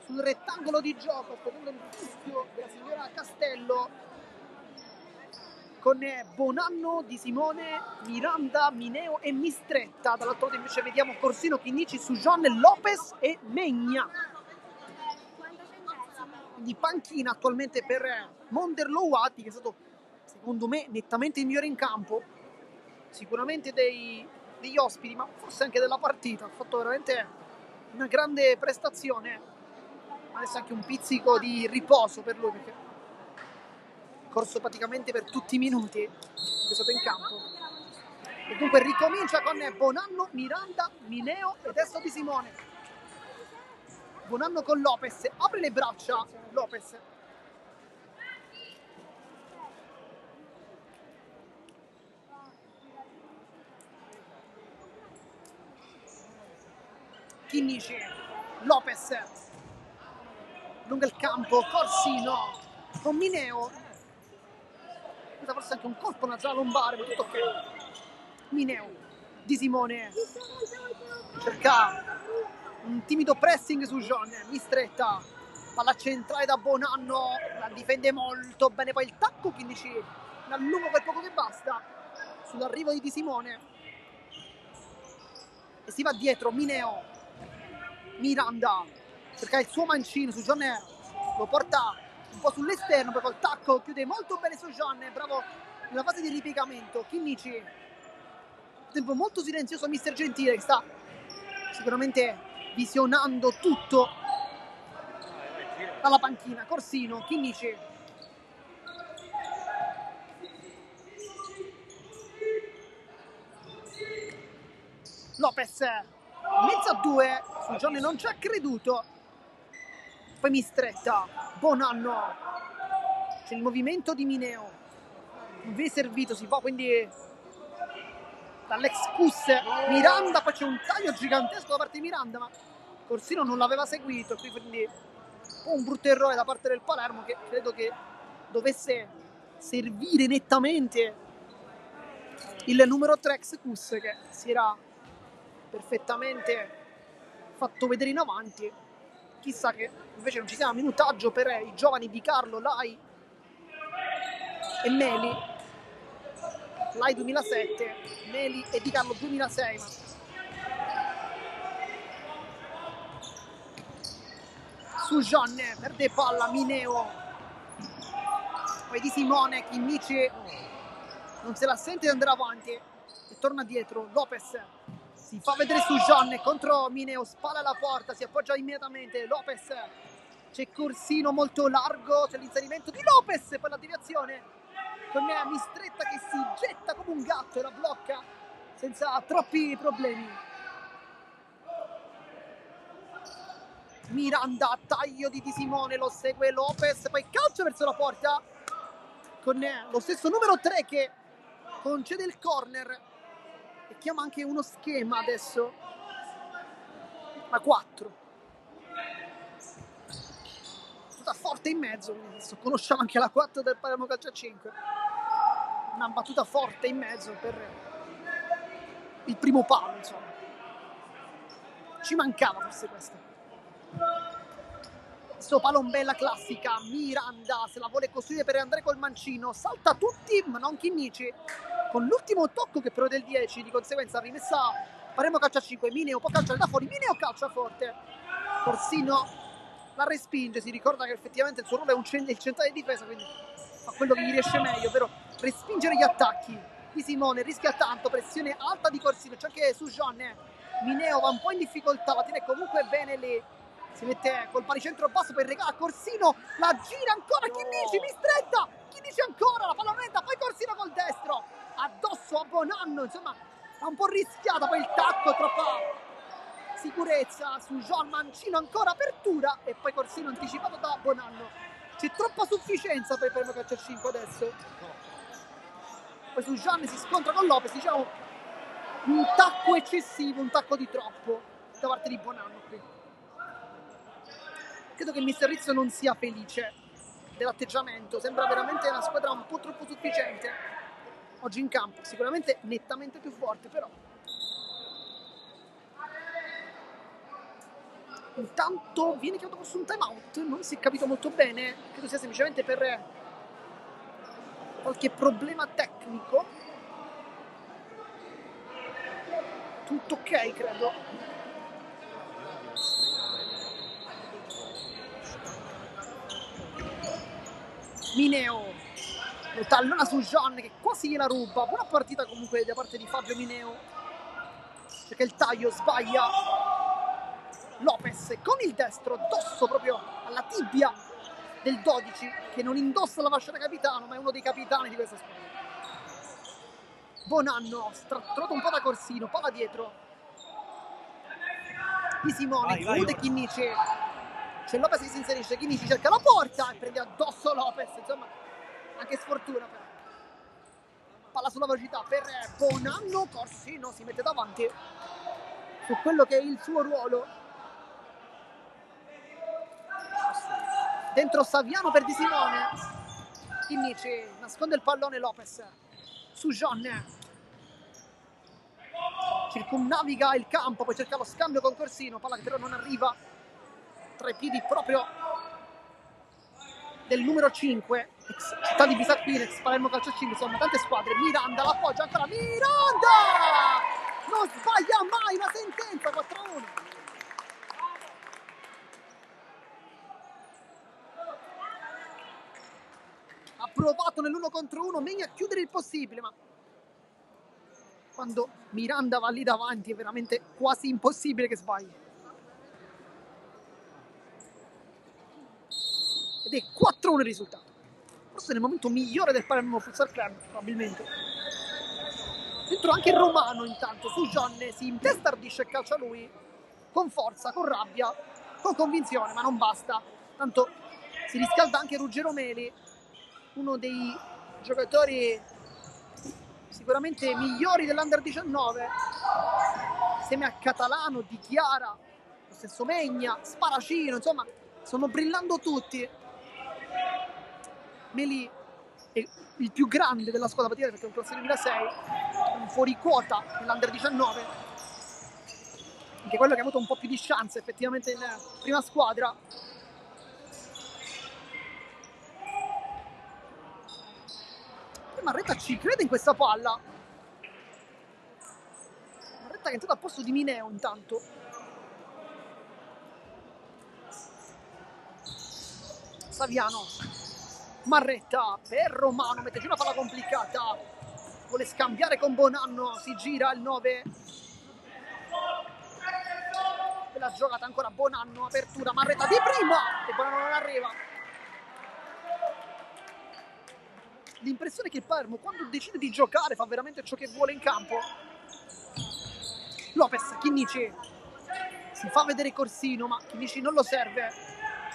sul rettangolo di gioco, secondo il fischio della signora Castello, con Bonanno, Di Simone, Miranda, Mineo e Mistretta. Dall'altro lato invece vediamo Corsino, Chinnici, Sujon, Lopez e Megna. Quindi panchina attualmente per Monderlo Uati, che è stato secondo me nettamente il migliore in campo, sicuramente degli ospiti, ma forse anche della partita. Ha fatto veramente una grande prestazione. Adesso anche un pizzico di riposo per lui, perché ha corso praticamente per tutti i minuti che è stato in campo. E dunque ricomincia con Bonanno, Miranda, Mineo e adesso Di Simone. Bonanno con Lopez, apre le braccia Lopez, Chinnici, Lopez lungo il campo, Corsino con Mineo, forse anche un colpo nasale lombare, ma tutto ok. Mineo, Di Simone cerca un timido pressing su John, Mistretta, palla centrale da Bonanno, la difende molto bene, poi il tacco, Chinnici la allunga per poco che basta sull'arrivo di Simone e si va dietro. Mineo, Miranda cerca il suo mancino su John, lo porta un po' sull'esterno, poi col tacco chiude molto bene su John, bravo nella fase di ripiegamento. Chinnici, tempo molto silenzioso Mister Gentile, che sta sicuramente visionando tutto dalla panchina. Corsino, Chinnici, Lopez, mezzo a 2, su John non ci ha creduto, poi Mistretta, Bonanno, c'è il movimento di Mineo, non viene servito, si fa quindi dall'ex Cus Miranda, poi c'è un taglio gigantesco da parte di Miranda, ma Corsino non l'aveva seguito, quindi un brutto errore da parte del Palermo, che credo che dovesse servire nettamente il numero 3 ex Cus, che si era perfettamente fatto vedere in avanti. Chissà che invece non ci sia minutaggio per i giovani di Carlo, Lai e Meli. Lai 2007, Meli e Di Carlo 2006. Su John, perde palla, Mineo, poi Di Simone, Chinnici non se la sente di andare avanti e torna dietro. Lopez si fa vedere su Jean contro Mineo, spalla alla porta, si appoggia immediatamente. Lopez, c'è Corsino molto largo, c'è l'inserimento di Lopez per la deviazione con Mistretta che si getta come un gatto e la blocca senza troppi problemi. Miranda, taglio di Di Simone, lo segue Lopez, poi calcio verso la porta con lo stesso numero 3 che concede il corner e chiama anche uno schema adesso, la 4. Tutta forte in mezzo, adesso conosciamo anche la 4 del Palermo Calcio a 5. Una battuta forte in mezzo per il primo palo, insomma. Ci mancava forse questo. Adesso palombella classica, Miranda se la vuole costruire per andare col mancino, salta tutti ma non Chinnici, con l'ultimo tocco che però è del 10, di conseguenza rimessa Palermo Calcio a 5, Mineo può calciare da fuori, Mineo calcia forte, Corsino la respinge, si ricorda che effettivamente il suo ruolo è il centrale di difesa, quindi fa quello che gli riesce meglio, però respingere gli attacchi. Di Simone rischia tanto, pressione alta di Corsino, c'è anche su Jean, Mineo va un po' in difficoltà, la tiene comunque bene lì, si mette col baricentro basso per regala a Corsino, la gira ancora Chinnici, Mistretta, Chinnici ancora, la palla aumenta, poi Corsino col destro, addosso a Bonanno, insomma è un po' rischiata, poi il tacco, troppa sicurezza su Jean, mancino ancora, apertura e poi Corsino anticipato da Bonanno. C'è troppa sufficienza per il Palermo Calcio a 5 adesso. Poi su Jean si scontra con Lopez, diciamo un tacco eccessivo, un tacco di troppo da parte di Bonanno qui. Credo che Mister Rizzo non sia felice dell'atteggiamento, sembra veramente una squadra un po' troppo sufficiente oggi in campo, sicuramente nettamente più forte, però intanto viene chiamato forse un time out, non si è capito molto bene, credo sia semplicemente per qualche problema tecnico. Tutto ok, credo. Mineo lo tallona su Jean che quasi gliela ruba, buona partita comunque da parte di Fabio Mineo, perché il taglio sbaglia Lopez con il destro addosso proprio alla tibia del 12 che non indossa la fascia da capitano ma è uno dei capitani di questa squadra. Bonanno trovato un po' da Corsino, palla dietro Di Simone, chiude Chinnici, c'è Lopez che si inserisce, Chinnici cerca la porta e prende addosso Lopez, insomma anche sfortuna però. Palla sulla velocità per Bonanno, Corsino si mette davanti su quello che è il suo ruolo. Dentro Saviano per Di Simone, Chinnici nasconde il pallone, Lopez su Jean, circumnaviga il campo, poi cerca lo scambio con Corsino, palla che però non arriva tra i piedi proprio del numero 5, ex città di Bisacquina, ex Palermo Calcio 5, insomma tante squadre. Miranda l'appoggia ancora, Miranda non sbaglia mai, una sentenza, 4-1. Provato nell'1 contro 1, meglio a chiudere il possibile, ma quando Miranda va lì davanti è veramente quasi impossibile che sbagli. Ed è 4-1 il risultato. Forse nel momento migliore del Palermo Futsal Club, probabilmente. Dentro anche Romano intanto, su Jean si intestardisce e calcia lui, con forza, con rabbia, con convinzione, ma non basta. Tanto si riscalda anche Ruggero Meli, uno dei giocatori sicuramente migliori dell'Under 19, insieme a Catalano, Di Chiara, lo stesso Megna, Sparacino, insomma stanno brillando tutti. Meli è il più grande della squadra perché è un classe 2006, un fuori quota nell'Under 19, anche quello che ha avuto un po' più di chance effettivamente in prima squadra. Marretta ci crede in questa palla. Marretta che è entrata a posto di Mineo intanto. Saviano. Marretta per Romano, mette giù una palla complicata. vuole scambiare con Bonanno, si gira il 9. Bella giocata ancora Bonanno, apertura, Marretta di prima e Bonanno non arriva. L'impressione è che il Palermo quando decide di giocare fa veramente ciò che vuole in campo. Lopez, Chinnici si fa vedere Corsino, ma Chinnici non lo serve,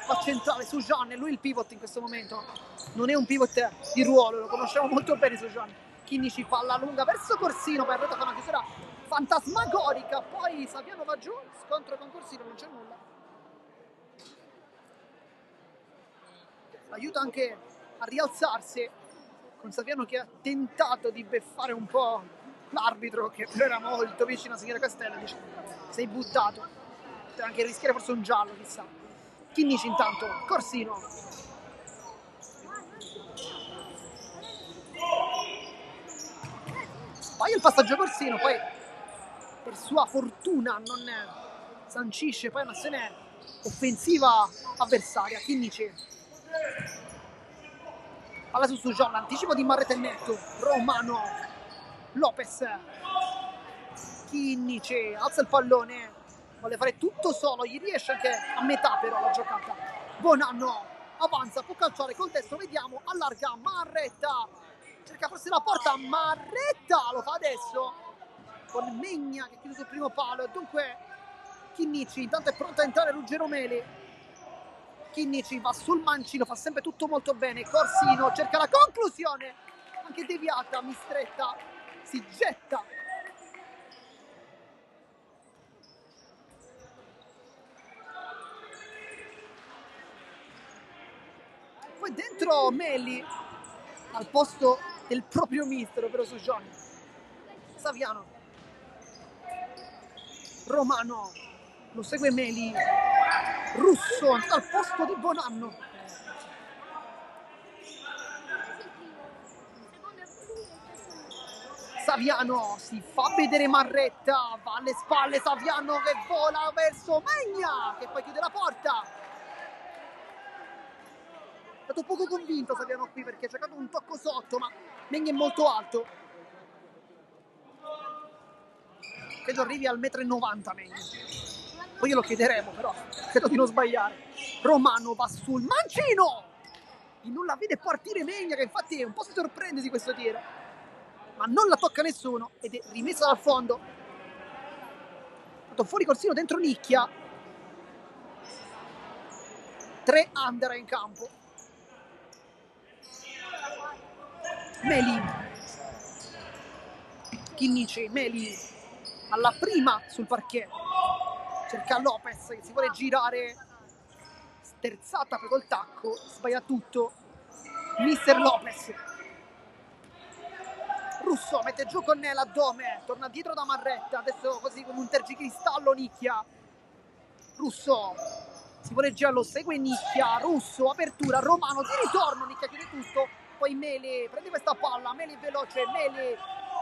fa centrale su Gian, è lui il pivot in questo momento, non è un pivot di ruolo, lo conosciamo molto bene su Gian. Chinnici palla lunga verso Corsino, poi Marretta fa una chiusura fantasmagorica, poi Saviano va giù, scontro con Corsino, non c'è nulla. Aiuta anche a rialzarsi con Saviano che ha tentato di beffare un po' l'arbitro, che però era molto vicino a Signora Castella, dice sei buttato, poteva anche rischiare forse un giallo, chissà. Chinnici intanto, Corsino, sbaglia il passaggio Corsino, poi per sua fortuna non sancisce poi un'azione offensiva avversaria. Chinnici, palla su Sujon, l'anticipo di Marretta il netto, Romano, Lopez, Chinnici, alza il pallone, vuole fare tutto solo, gli riesce anche a metà però la giocata. Bonanno avanza, può calciare col destro, vediamo, allarga Marretta, cerca forse la porta, Marretta lo fa adesso con Megna che chiude sul primo palo, e dunque Chinnici intanto è pronto a entrare Ruggero Meli. Chinnici va sul mancino, fa sempre tutto molto bene, Corsino cerca la conclusione, anche deviata, Mistretta si getta. Poi dentro Meli al posto del proprio mister, ovvero su John. Saviano, Romano, lo segue Meli, Russo al posto di Bonanno. Saviano si fa vedere Marretta, va alle spalle Saviano che vola verso Megna che poi chiude la porta. È stato poco convinto Saviano qui perché ha cercato un tocco sotto, ma Megna è molto alto. Credo arrivi al 1,90 m Megna. Poi glielo chiederemo, però credo di non sbagliare. Romano va sul mancino e non la vede partire Megna, che infatti un po' si sorprende di questo tiro, ma non la tocca nessuno ed è rimessa dal fondo. Fatto fuori Corsino, dentro Nicchia. 3 under in campo. Meli, Chinnici, Meli alla prima sul parquet, cerca Lopez che si vuole girare, sterzata poi col tacco, sbaglia tutto mister Lopez. Russo mette giù con l'addome, torna dietro da Marretta, adesso così come un tergicristallo Nicchia. Russo si vuole girare, lo segue Nicchia, Russo, apertura, Romano di ritorno, Nicchia chiude tutto, poi Meli prende questa palla, Meli veloce, Meli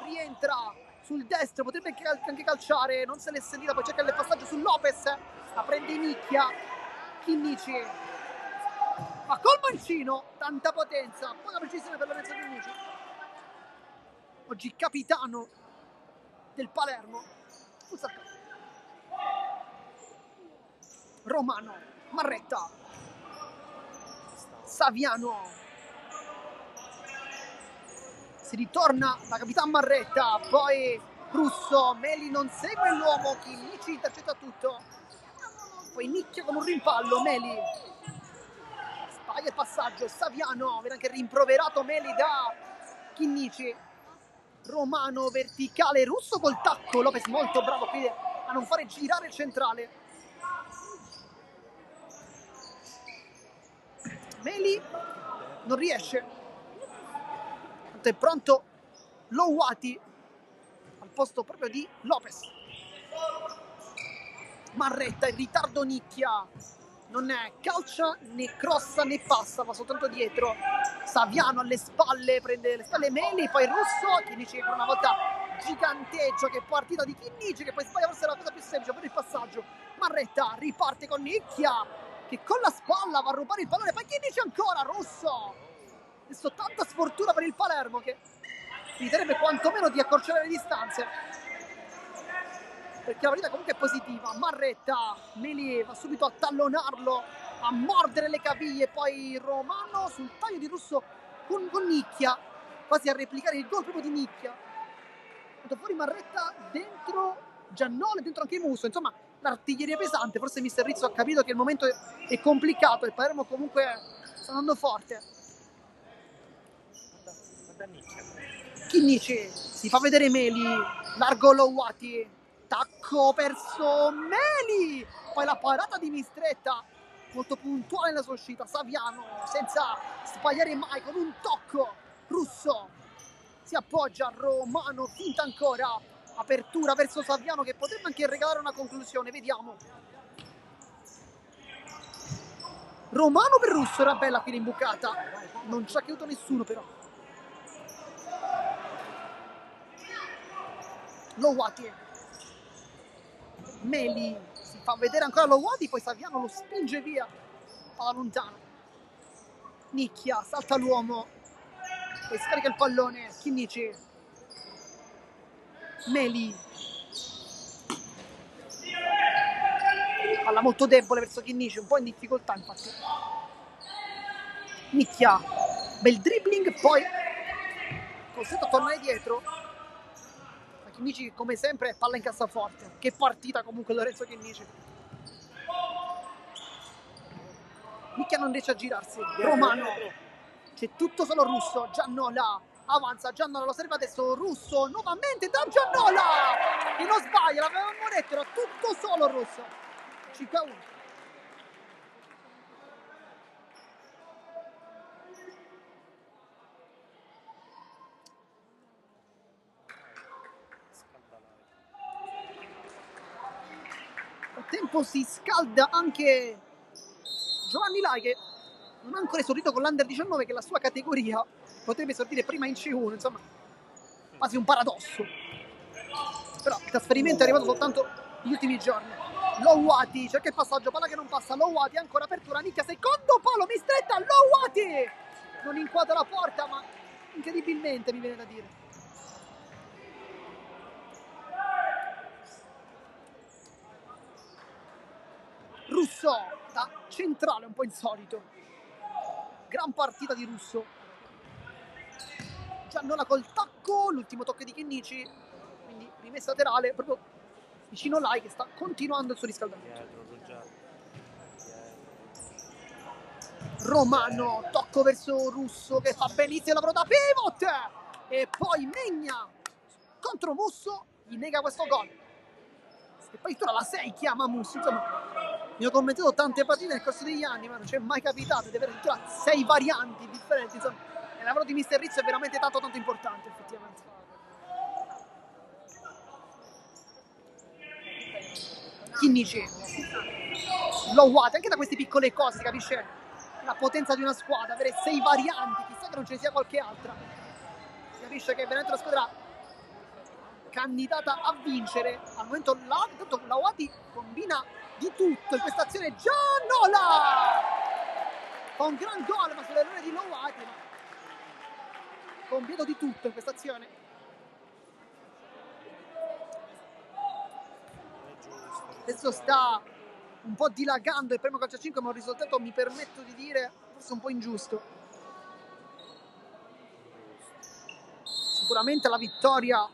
rientra sul destro, potrebbe anche calciare, non se l'è sentita, poi cerca il passaggio su Lopez, la prende Nicchia, Chinnici, ma col mancino, tanta potenza, poca precisione per Lorenzo Chinnici, oggi capitano del Palermo. Romano, Marretta, Saviano, si ritorna da Capitan Marretta, poi Russo, Meli non segue l'uomo, Chinnici intercetta tutto, poi Nicchia con un rimpallo, Meli sbaglia il passaggio, Saviano, viene anche rimproverato Meli da Chinnici, Romano verticale, Russo col tacco, Lopez molto bravo qui a non fare girare il centrale. Meli non riesce, è pronto Lowati al posto proprio di Lopez. Marretta in ritardo, Nicchia non è calcia né crossa né passa, va soltanto dietro. Saviano alle spalle, prende le spalle Meli, poi Russo, Chinnici per una volta giganteggio, che partita di Chinnici che poi sbaglia forse la cosa più semplice per il passaggio. Marretta riparte con Nicchia che con la spalla va a rubare il pallone, poi Chinnici ancora, Russo. Adesso tanta sfortuna per il Palermo che eviterebbe quantomeno di accorciare le distanze, perché la partita comunque è positiva. Marretta, Meli va subito a tallonarlo, a mordere le caviglie, poi Romano sul taglio di Russo con Nicchia, quasi a replicare il gol proprio di Nicchia. Fuori Marretta, dentro Giannone, dentro anche Musso, insomma l'artiglieria pesante. Forse mister Rizzo ha capito che il momento è complicato, il Palermo comunque sta andando forte. Chinnici, si fa vedere Meli, largo Lowati, tacco perso Meli, poi la parata di Mistretta, molto puntuale nella sua uscita. Saviano senza sbagliare mai, con un tocco. Russo si appoggia, Romano finta ancora, apertura verso Saviano che potrebbe anche regalare una conclusione, vediamo. Romano per Russo, era bella qui l'imbucata, non ci ha chiuso nessuno però. Lowati, Meli, si fa vedere ancora Lowati, poi Saviano lo spinge via, palla lontana. Nicchia, salta l'uomo, poi scarica il pallone, Chinnici, Meli, palla molto debole verso Chinnici, un po' in difficoltà infatti. Nicchia, bel dribbling, poi costretto a tornare dietro. Chinnici come sempre palla in cassaforte. Che partita comunque Lorenzo Chinnici. Nicchia non riesce a girarsi. Romano, c'è tutto solo Russo. Giannola avanza, Giannola lo serve adesso, Russo nuovamente da Giannola che non sbaglia, l'avevamo detto, era tutto solo Russo. 5-1. Nel tempo si scalda anche Giovanni Lai, che non ha ancora esordito con l'Under 19, che è la sua categoria, potrebbe esordire prima in C1, insomma quasi un paradosso, però il trasferimento è arrivato soltanto negli ultimi giorni. Lowati, cerca il passaggio, palla che non passa, Lowati, ancora apertura, Nicchia, secondo palo, Mistretta, Lowati non inquadra la porta, ma incredibilmente mi viene da dire. Russo da centrale, un po' insolito, gran partita di Russo. Giannola col tacco, l'ultimo tocco di Chinnici, quindi rimessa laterale proprio vicino Lai che sta continuando il suo riscaldamento. Romano, tocco verso Russo che fa benissimo il lavoro da pivot e poi Megna contro Musso gli nega questo gol. E poi la 6 chiama Musso, insomma mi ho commentato tante partite nel corso degli anni, ma non c'è mai capitato di avere addirittura 6 varianti differenti, insomma il lavoro di mister Rizzo è veramente tanto importante effettivamente. Chinnici, Lowati, anche da queste piccole cose si capisce la potenza di una squadra, avere 6 varianti, chissà che non ce ne sia qualche altra, si capisce che è veramente una squadra candidata a vincere. Al momento Lowati combina di tutto in questa azione. Giannola fa un gran gol, ma sull'errore di Lowati, ma compiendo di tutto in questa azione. Adesso sta un po' dilagando il primo calcio a 5, ma un risultato, mi permetto di dire, forse un po' ingiusto. Sicuramente la vittoria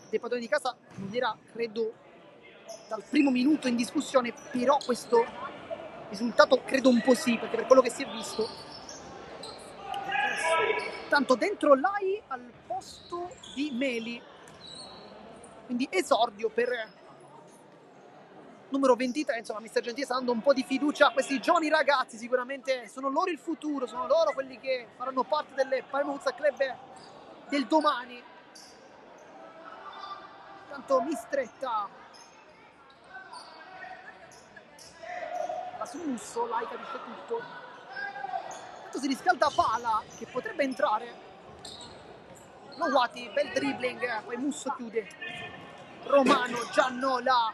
dei padroni di casa non era, credo, dal primo minuto in discussione, però questo risultato credo un po' sì, perché per quello che si è visto. Tanto dentro Lai al posto di Meli, quindi esordio per numero 23, insomma mister Gentile sta dando un po' di fiducia a questi giovani ragazzi, sicuramente sono loro il futuro, sono loro quelli che faranno parte del Palermo Futsal Club del domani. Tanto Mistretta su Musso, Lai capisce tutto. Tanto si riscalda Pala che potrebbe entrare. Lowati, bel dribbling, poi Musso chiude. Romano, Giannola,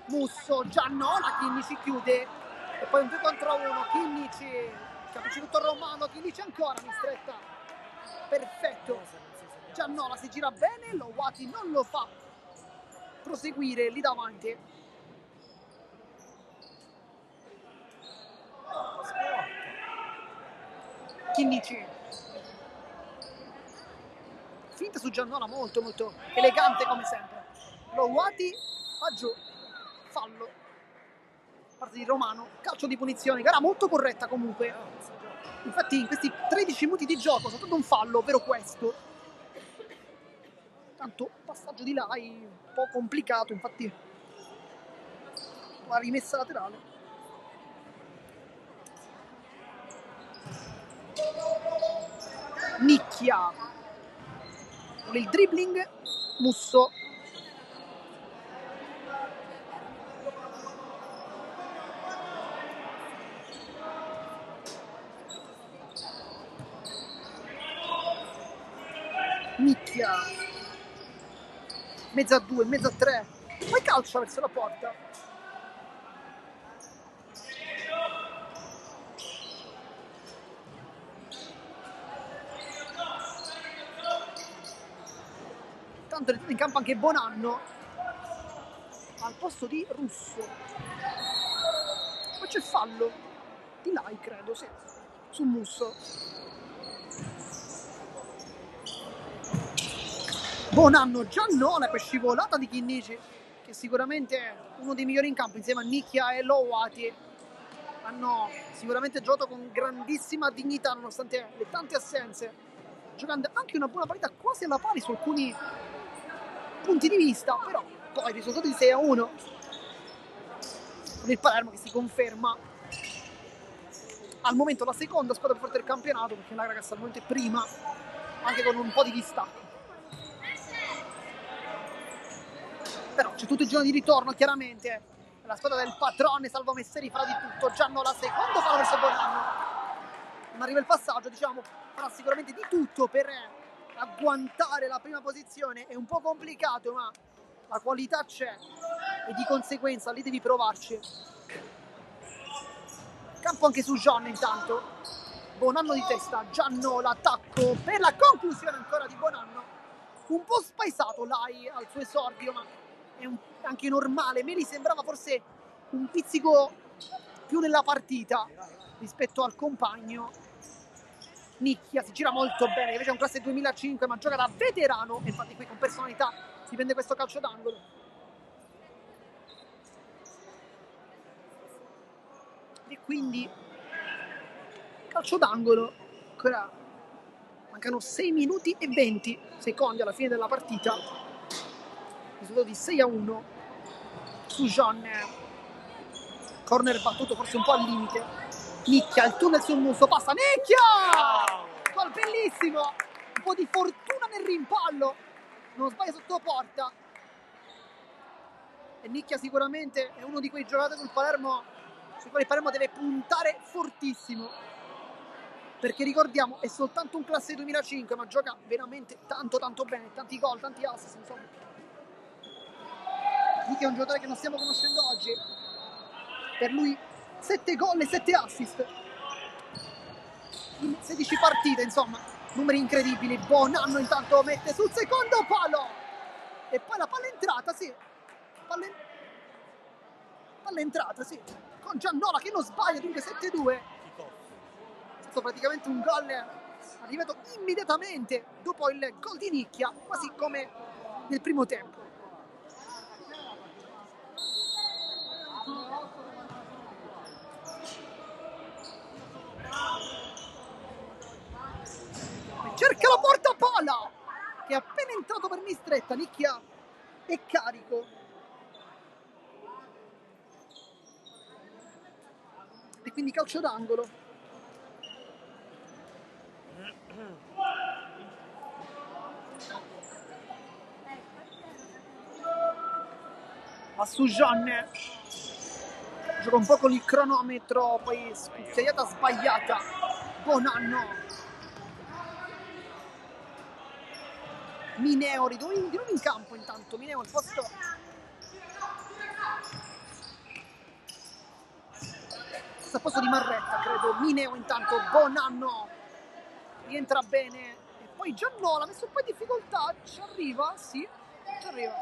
Musso, Giannola, Chinnici chiude e poi un 2 contro 1, Chinnici capisce tutto Romano, Chinnici ancora, Mistretta, perfetto. Giannola si gira bene, Lowati non lo fa proseguire lì davanti. Chinnici. Finta su Giannola, molto molto elegante come sempre. Lowati va giù, fallo. Parte di Romano, calcio di punizione, gara molto corretta comunque. Infatti in questi 13 minuti di gioco, soltanto un fallo, ovvero questo. Tanto passaggio di Lai un po' complicato, infatti la rimessa laterale. Nicchia. Il dribbling, Musso. Nicchia. Mezza a 2, mezza a 3. Poi calcia verso la porta. Tanto in campo anche Bonanno al posto di Russo. Ma c'è fallo di Lai, credo, sì, su Musso. Bonanno, Giannola, per scivolata di Chinnici, che sicuramente è uno dei migliori in campo insieme a Nicchia e Lowati. Hanno sicuramente giocato con grandissima dignità nonostante le tante assenze, giocando anche una buona partita quasi alla pari su alcuni punti di vista, però poi il risultato di 6-1 con il Palermo che si conferma al momento la seconda squadra più forte del campionato, perché la ragazza al momento è prima, anche con un po' di distacco. Però c'è tutto il giorno di ritorno, chiaramente la squadra del padrone Salvo Messeri farà di tutto. Giannola, secondo palo verso Bonanno, non arriva il passaggio, diciamo, farà sicuramente di tutto per agguantare la prima posizione. È un po' complicato, ma la qualità c'è e di conseguenza lì devi provarci. Campo anche su Gian intanto. Bonanno di testa, Giannola, attacco per la conclusione ancora di Bonanno. Un po' spaesato Lai al suo esordio, ma è anche normale. Me li sembrava forse un pizzico più nella partita rispetto al compagno. Nicchia si gira molto bene, invece è un classe 2005, ma gioca da veterano, e infatti qui con personalità si prende questo calcio d'angolo. E quindi calcio d'angolo, ancora mancano 6 minuti e 20 secondi alla fine della partita. Risultato di 6-1 su Jean. Corner battuto forse un po' al limite. Nicchia, il tunnel sul muso, passa Nicchia! Gol bellissimo! Un po' di fortuna nel rimpallo, non sbaglia sotto porta. E Nicchia sicuramente è uno di quei giocatori sul Palermo sui quali il Palermo deve puntare fortissimo, perché ricordiamo è soltanto un classe 2005, ma gioca veramente tanto bene, tanti gol, tanti assist, insomma. Nicchia è un giocatore che non stiamo conoscendo oggi. Per lui 7 gol e 7 assist in 16 partite, insomma, numeri incredibili. Bonanno intanto mette sul secondo palo e poi la palla entrata, sì, palla entrata, sì, con Giannola che non sbaglia, dunque 7-2. È stato praticamente un gol arrivato immediatamente dopo il gol di Nicchia, quasi come nel primo tempo. Cerca la porta pala che è appena entrato per Mistretta. Nicchia è carico e quindi calcio d'angolo. A Sujan gioca un po' con il cronometro, poi scucchiaiata sbagliata. Bonanno, Mineo di nuovo in campo intanto. Mineo al posto di Marretta, credo. Mineo intanto, Bonanno rientra bene e poi Giannola, messo un po' in difficoltà, ci arriva, sì, ci arriva.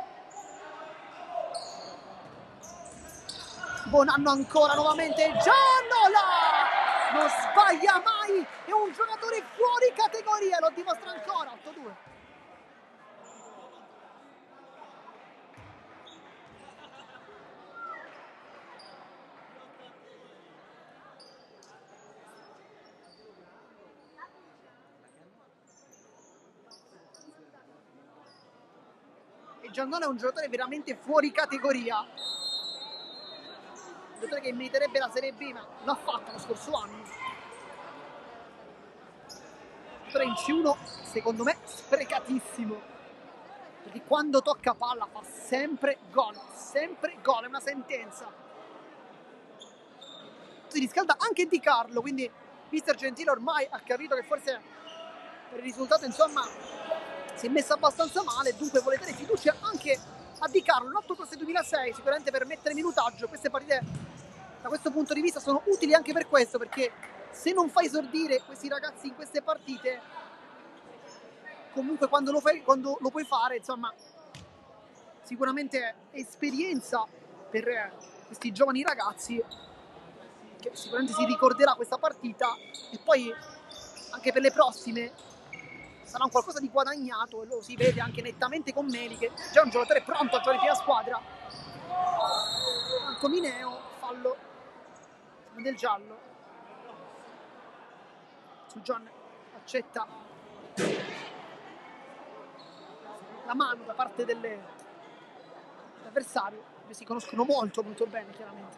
Bonanno ancora, nuovamente Giannola! Non sbaglia mai, è un giocatore fuori categoria, lo dimostra ancora, 8-2. E Giannola è un giocatore veramente fuori categoria. Un giocatore che meriterebbe la Serie B, ma l'ha fatto lo scorso anno. Un giocatore in C1, secondo me, sprecatissimo. Perché quando tocca palla fa sempre gol, è una sentenza. Si riscalda anche Di Carlo, quindi mister Gentile ormai ha capito che forse per il risultato, insomma, si è messa abbastanza male, dunque vuole dare fiducia anche a Di Carlo, un altro classe 2006, sicuramente per mettere minutaggio. Queste partite da questo punto di vista sono utili anche per questo, perché se non fai esordire questi ragazzi in queste partite, comunque quando lo puoi fare, insomma, sicuramente esperienza per questi giovani ragazzi, che sicuramente si ricorderà questa partita, e poi anche per le prossime sarà un qualcosa di guadagnato, e lo si vede anche nettamente con Meli, che già è un giocatore pronto a giocare in prima squadra. Antomineo, fallo del giallo. Su John accetta la mano da parte dell'avversario, che si conoscono molto bene, chiaramente.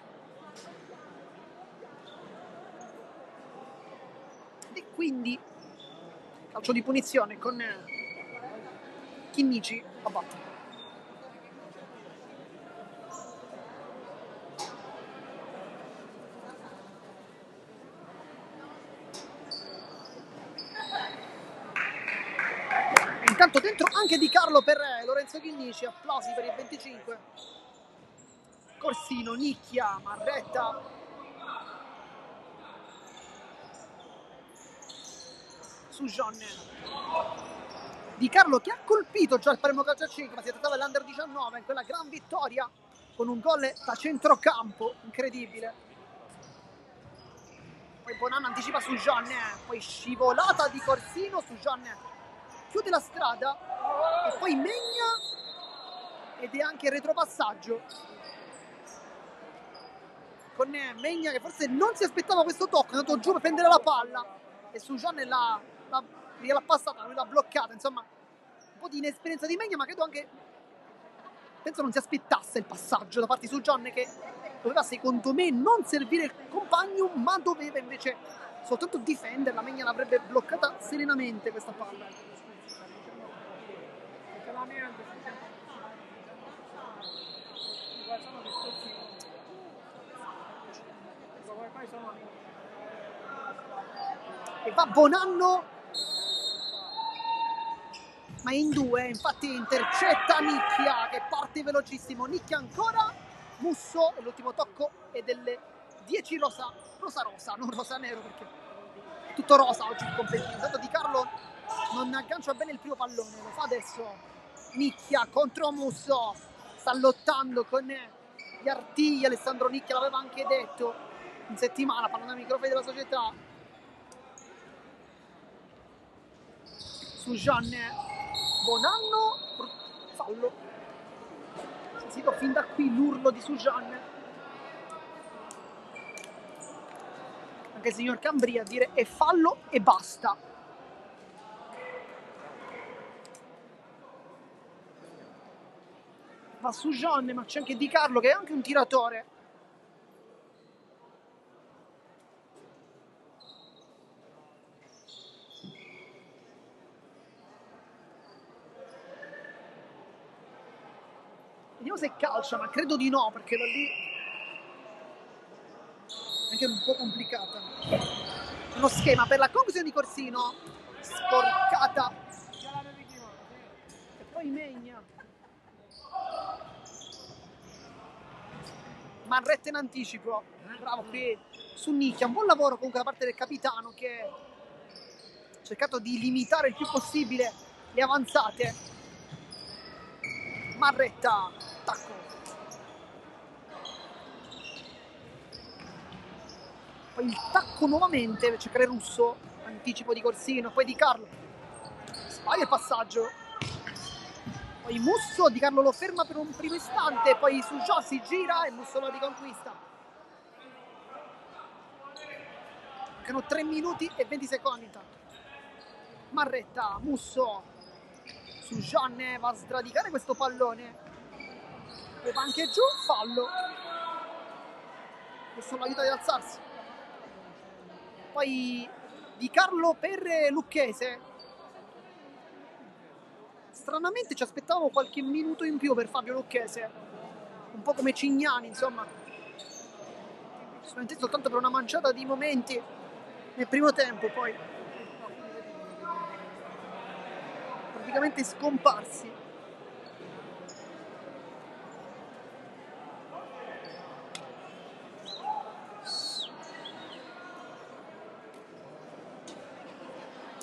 E quindi calcio di punizione con Chinnici a battere. Intanto dentro anche Di Carlo per Lorenzo Chinnici, applausi per il 25. Corsino, nicchia, Marretta. Su John. Di Carlo che ha colpito già il Palermo Calcio a 5, ma si trattava dell'Under 19 in quella gran vittoria con un gol da centrocampo incredibile. Poi Bonanno anticipa su John, poi scivolata di Corsino su John, chiude la strada e poi Megna, ed è anche il retropassaggio con Megna che forse non si aspettava questo tocco, è andato giù per prendere la palla e su John l'ha passata, lui l'ha bloccata, insomma un po' di inesperienza di Megna, ma credo anche, penso non si aspettasse il passaggio da parte di su John, che doveva secondo me non servire il compagno, ma doveva invece soltanto difenderla. Megna l'avrebbe bloccata serenamente questa palla. E va Bonanno, ma in due, infatti intercetta Nicchia che parte velocissimo. Nicchia ancora, Musso, e l'ultimo tocco è delle 10 rosa, non rosa nero, perché è tutto rosa oggi il completo. Intanto Di Carlo non aggancia bene il primo pallone, lo fa adesso Nicchia contro Musso, sta lottando con gli artigli. Alessandro Nicchia l'aveva anche detto in settimana parlando ai microfoni della società. Su Jean Bonanno, fallo. Si è sentito fin da qui l'urlo di Sujan, anche il signor Cambri a dire è fallo e basta. Va Sujan, ma c'è anche Di Carlo che è anche un tiratore. Vediamo se calcia, ma credo di no, perché da lì è anche un po' complicata. Uno schema per la conclusione di Corsino, sporcata. E poi Megna. Marretta in anticipo. Bravo qui su Nicchia. Un buon lavoro comunque da parte del capitano, che cercato di limitare il più possibile le avanzate. Marretta, tacco. Poi il tacco nuovamente per cercare Russo, anticipo di Corsino, poi Di Carlo. Sbaglia il passaggio. Poi Musso, Di Carlo lo ferma per un primo istante, poi Sujon si gira e Musso lo riconquista. Mancano 3 minuti e 20 secondi intanto. Marretta, Musso, Sujon va a sradicare questo pallone, poi va anche giù, fallo. Musso lo aiuta ad alzarsi. Poi Di Carlo per Lucchese. Stranamente ci aspettavamo qualche minuto in più per Fabio Lucchese, un po' come Cignani, insomma. Solamente soltanto per una manciata di momenti nel primo tempo, poi praticamente scomparsi.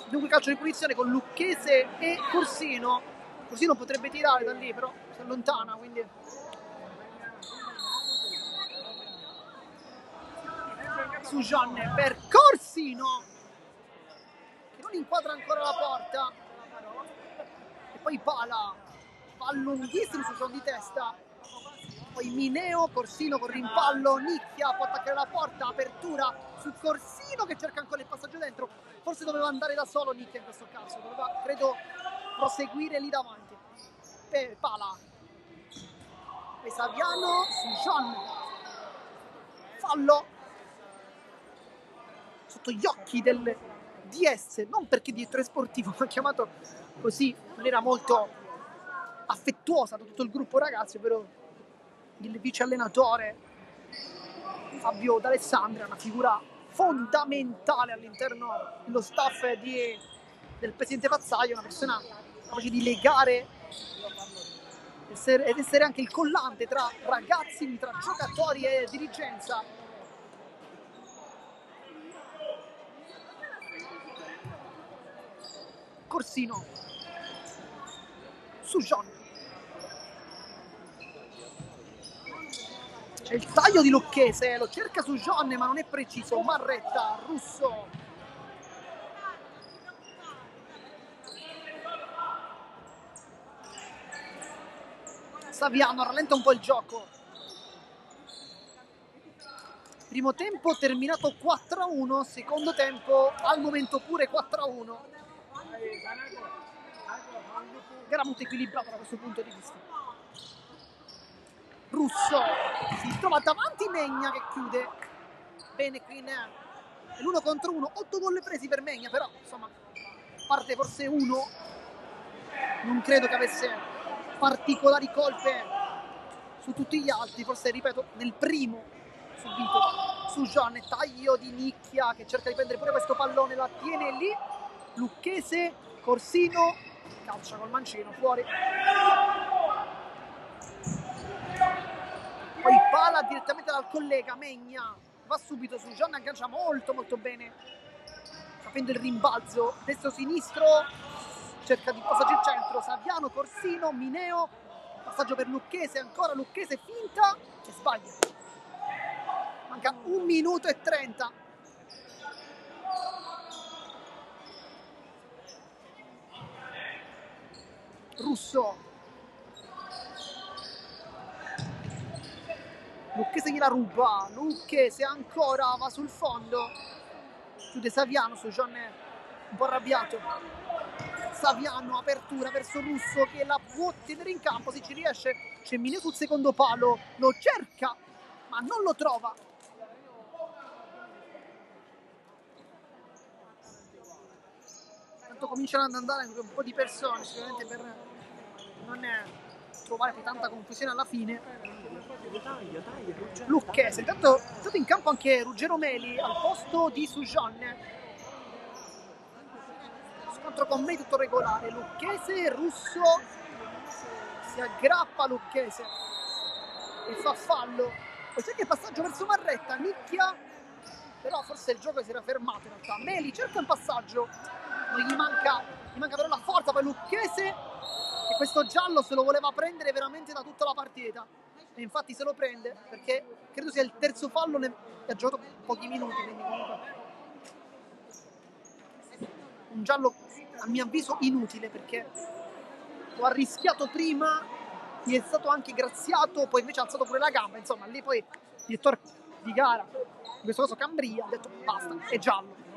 Dunque calcio di punizione con Lucchese e Corsino. Corsino potrebbe tirare da lì, però si allontana, quindi Sujon per Corsino, che non inquadra ancora la porta. E poi Pala, va lunghissimo Sujon di testa. Poi Mineo, Corsino con rimpallo, Nicchia può attaccare la porta, apertura su Corsino che cerca ancora il passaggio dentro. Forse doveva andare da solo Nicchia in questo caso, doveva, credo, proseguire lì davanti. Pala, e Saviano, Sujon, fallo sotto gli occhi del DS, non perché direttore sportivo, ma chiamato così in maniera molto affettuosa da tutto il gruppo ragazzi, ovvero il vice allenatore Fabio D'Alessandria, una figura fondamentale all'interno dello staff del presidente Pazzaio, una persona capace di legare ed essere anche il collante tra ragazzi, tra giocatori e dirigenza. Corsino, Sujon. C'è il taglio di Lucchese, lo cerca Sujon ma non è preciso. Marretta, Russo. Saviano rallenta un po' il gioco. Primo tempo terminato 4-1, secondo tempo al momento pure 4-1. Gara molto equilibrata da questo punto di vista. Russo si trova davanti Megna che chiude bene qui l'1 contro 1, 8 gol presi per Megna, però insomma parte forse uno, non credo che avesse particolari colpe su tutti gli altri, forse ripeto nel primo subito Sujon, taglio di Nicchia che cerca di prendere pure questo pallone, la tiene lì Lucchese, Corsino calcia col mancino fuori. Poi Pala direttamente dal collega Megna, va subito su Sujon, aggancia molto bene, capendo il rimbalzo destro-sinistro, cerca di passaggio il centro, Saviano, Corsino, Mineo, passaggio per Lucchese, ancora Lucchese, finta e sbaglia. Manca 1 minuto e 30. Russo. Lucchese gliela ruba, Lucchese ancora va sul fondo, chiude Saviano, Sujon è un po' arrabbiato. Saviano, apertura verso Russo che la può tenere in campo, se ci riesce. C'è Mineo sul secondo palo, lo cerca ma non lo trova. Tanto cominciano ad andare anche un po' di persone, sicuramente per non trovare poi tanta confusione alla fine. Lucchese, intanto è stato in campo anche Ruggero Meli al posto di Sujon. Scontro con me tutto regolare. Lucchese, Russo si aggrappa Lucchese e fa fallo. Poi c'è anche il passaggio verso Marretta, Nicchia, però forse il gioco si era fermato in realtà. Meli cerca un passaggio, non gli manca però la forza. Poi Lucchese, e questo giallo se lo voleva prendere veramente da tutta la partita, e infatti se lo prende, perché credo sia il terzo fallo, ne ha giocato pochi minuti, quindi comunque un giallo a mio avviso inutile, perché lo ha rischiato prima, gli è stato anche graziato, poi invece ha alzato pure la gamba, insomma lì poi il direttore di gara, in questo caso Cambria, ha detto basta, è giallo.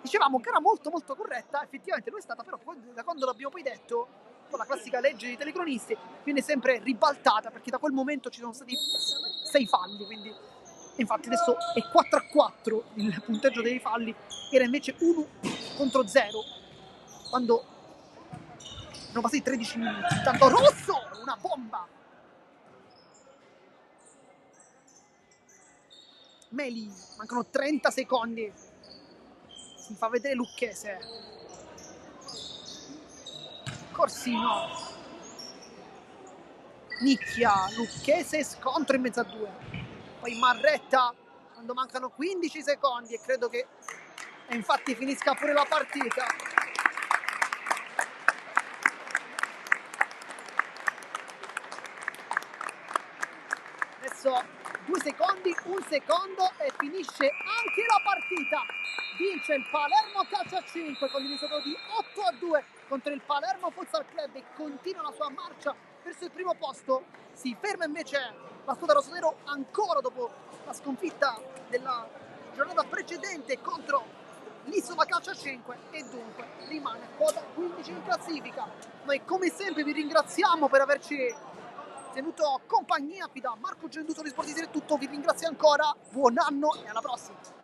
Dicevamo gara molto molto corretta, effettivamente lo è stata, però da quando l'abbiamo poi detto, con la classica legge dei telecronisti, viene sempre ribaltata, perché da quel momento ci sono stati 6 falli, quindi infatti adesso è 4-4 il punteggio dei falli, era invece 1-0 quando erano passati 13 minuti. Intanto Rosso, una bomba. Meli, mancano 30 secondi. Si fa vedere Lucchese. Corsino. Nicchia, Lucchese, scontro in mezzo a due. Poi Marretta, quando mancano 15 secondi, e credo che infatti finisca pure la partita. Adesso 2 secondi, 1 secondo e finisce anche la partita. Vince il Palermo Calcio a 5 con il risultato di 8-2 contro il Palermo Futsal Club e continua la sua marcia verso il primo posto. Si ferma invece la squadra rossonero ancora dopo la sconfitta della giornata precedente contro l'Isola Calcio a 5 e dunque rimane quota 15 in classifica. Noi come sempre vi ringraziamo per averci tenuto compagnia. Qui da Marco Genduso di Sport di Serie è tutto, vi ringrazio ancora, buon anno e alla prossima.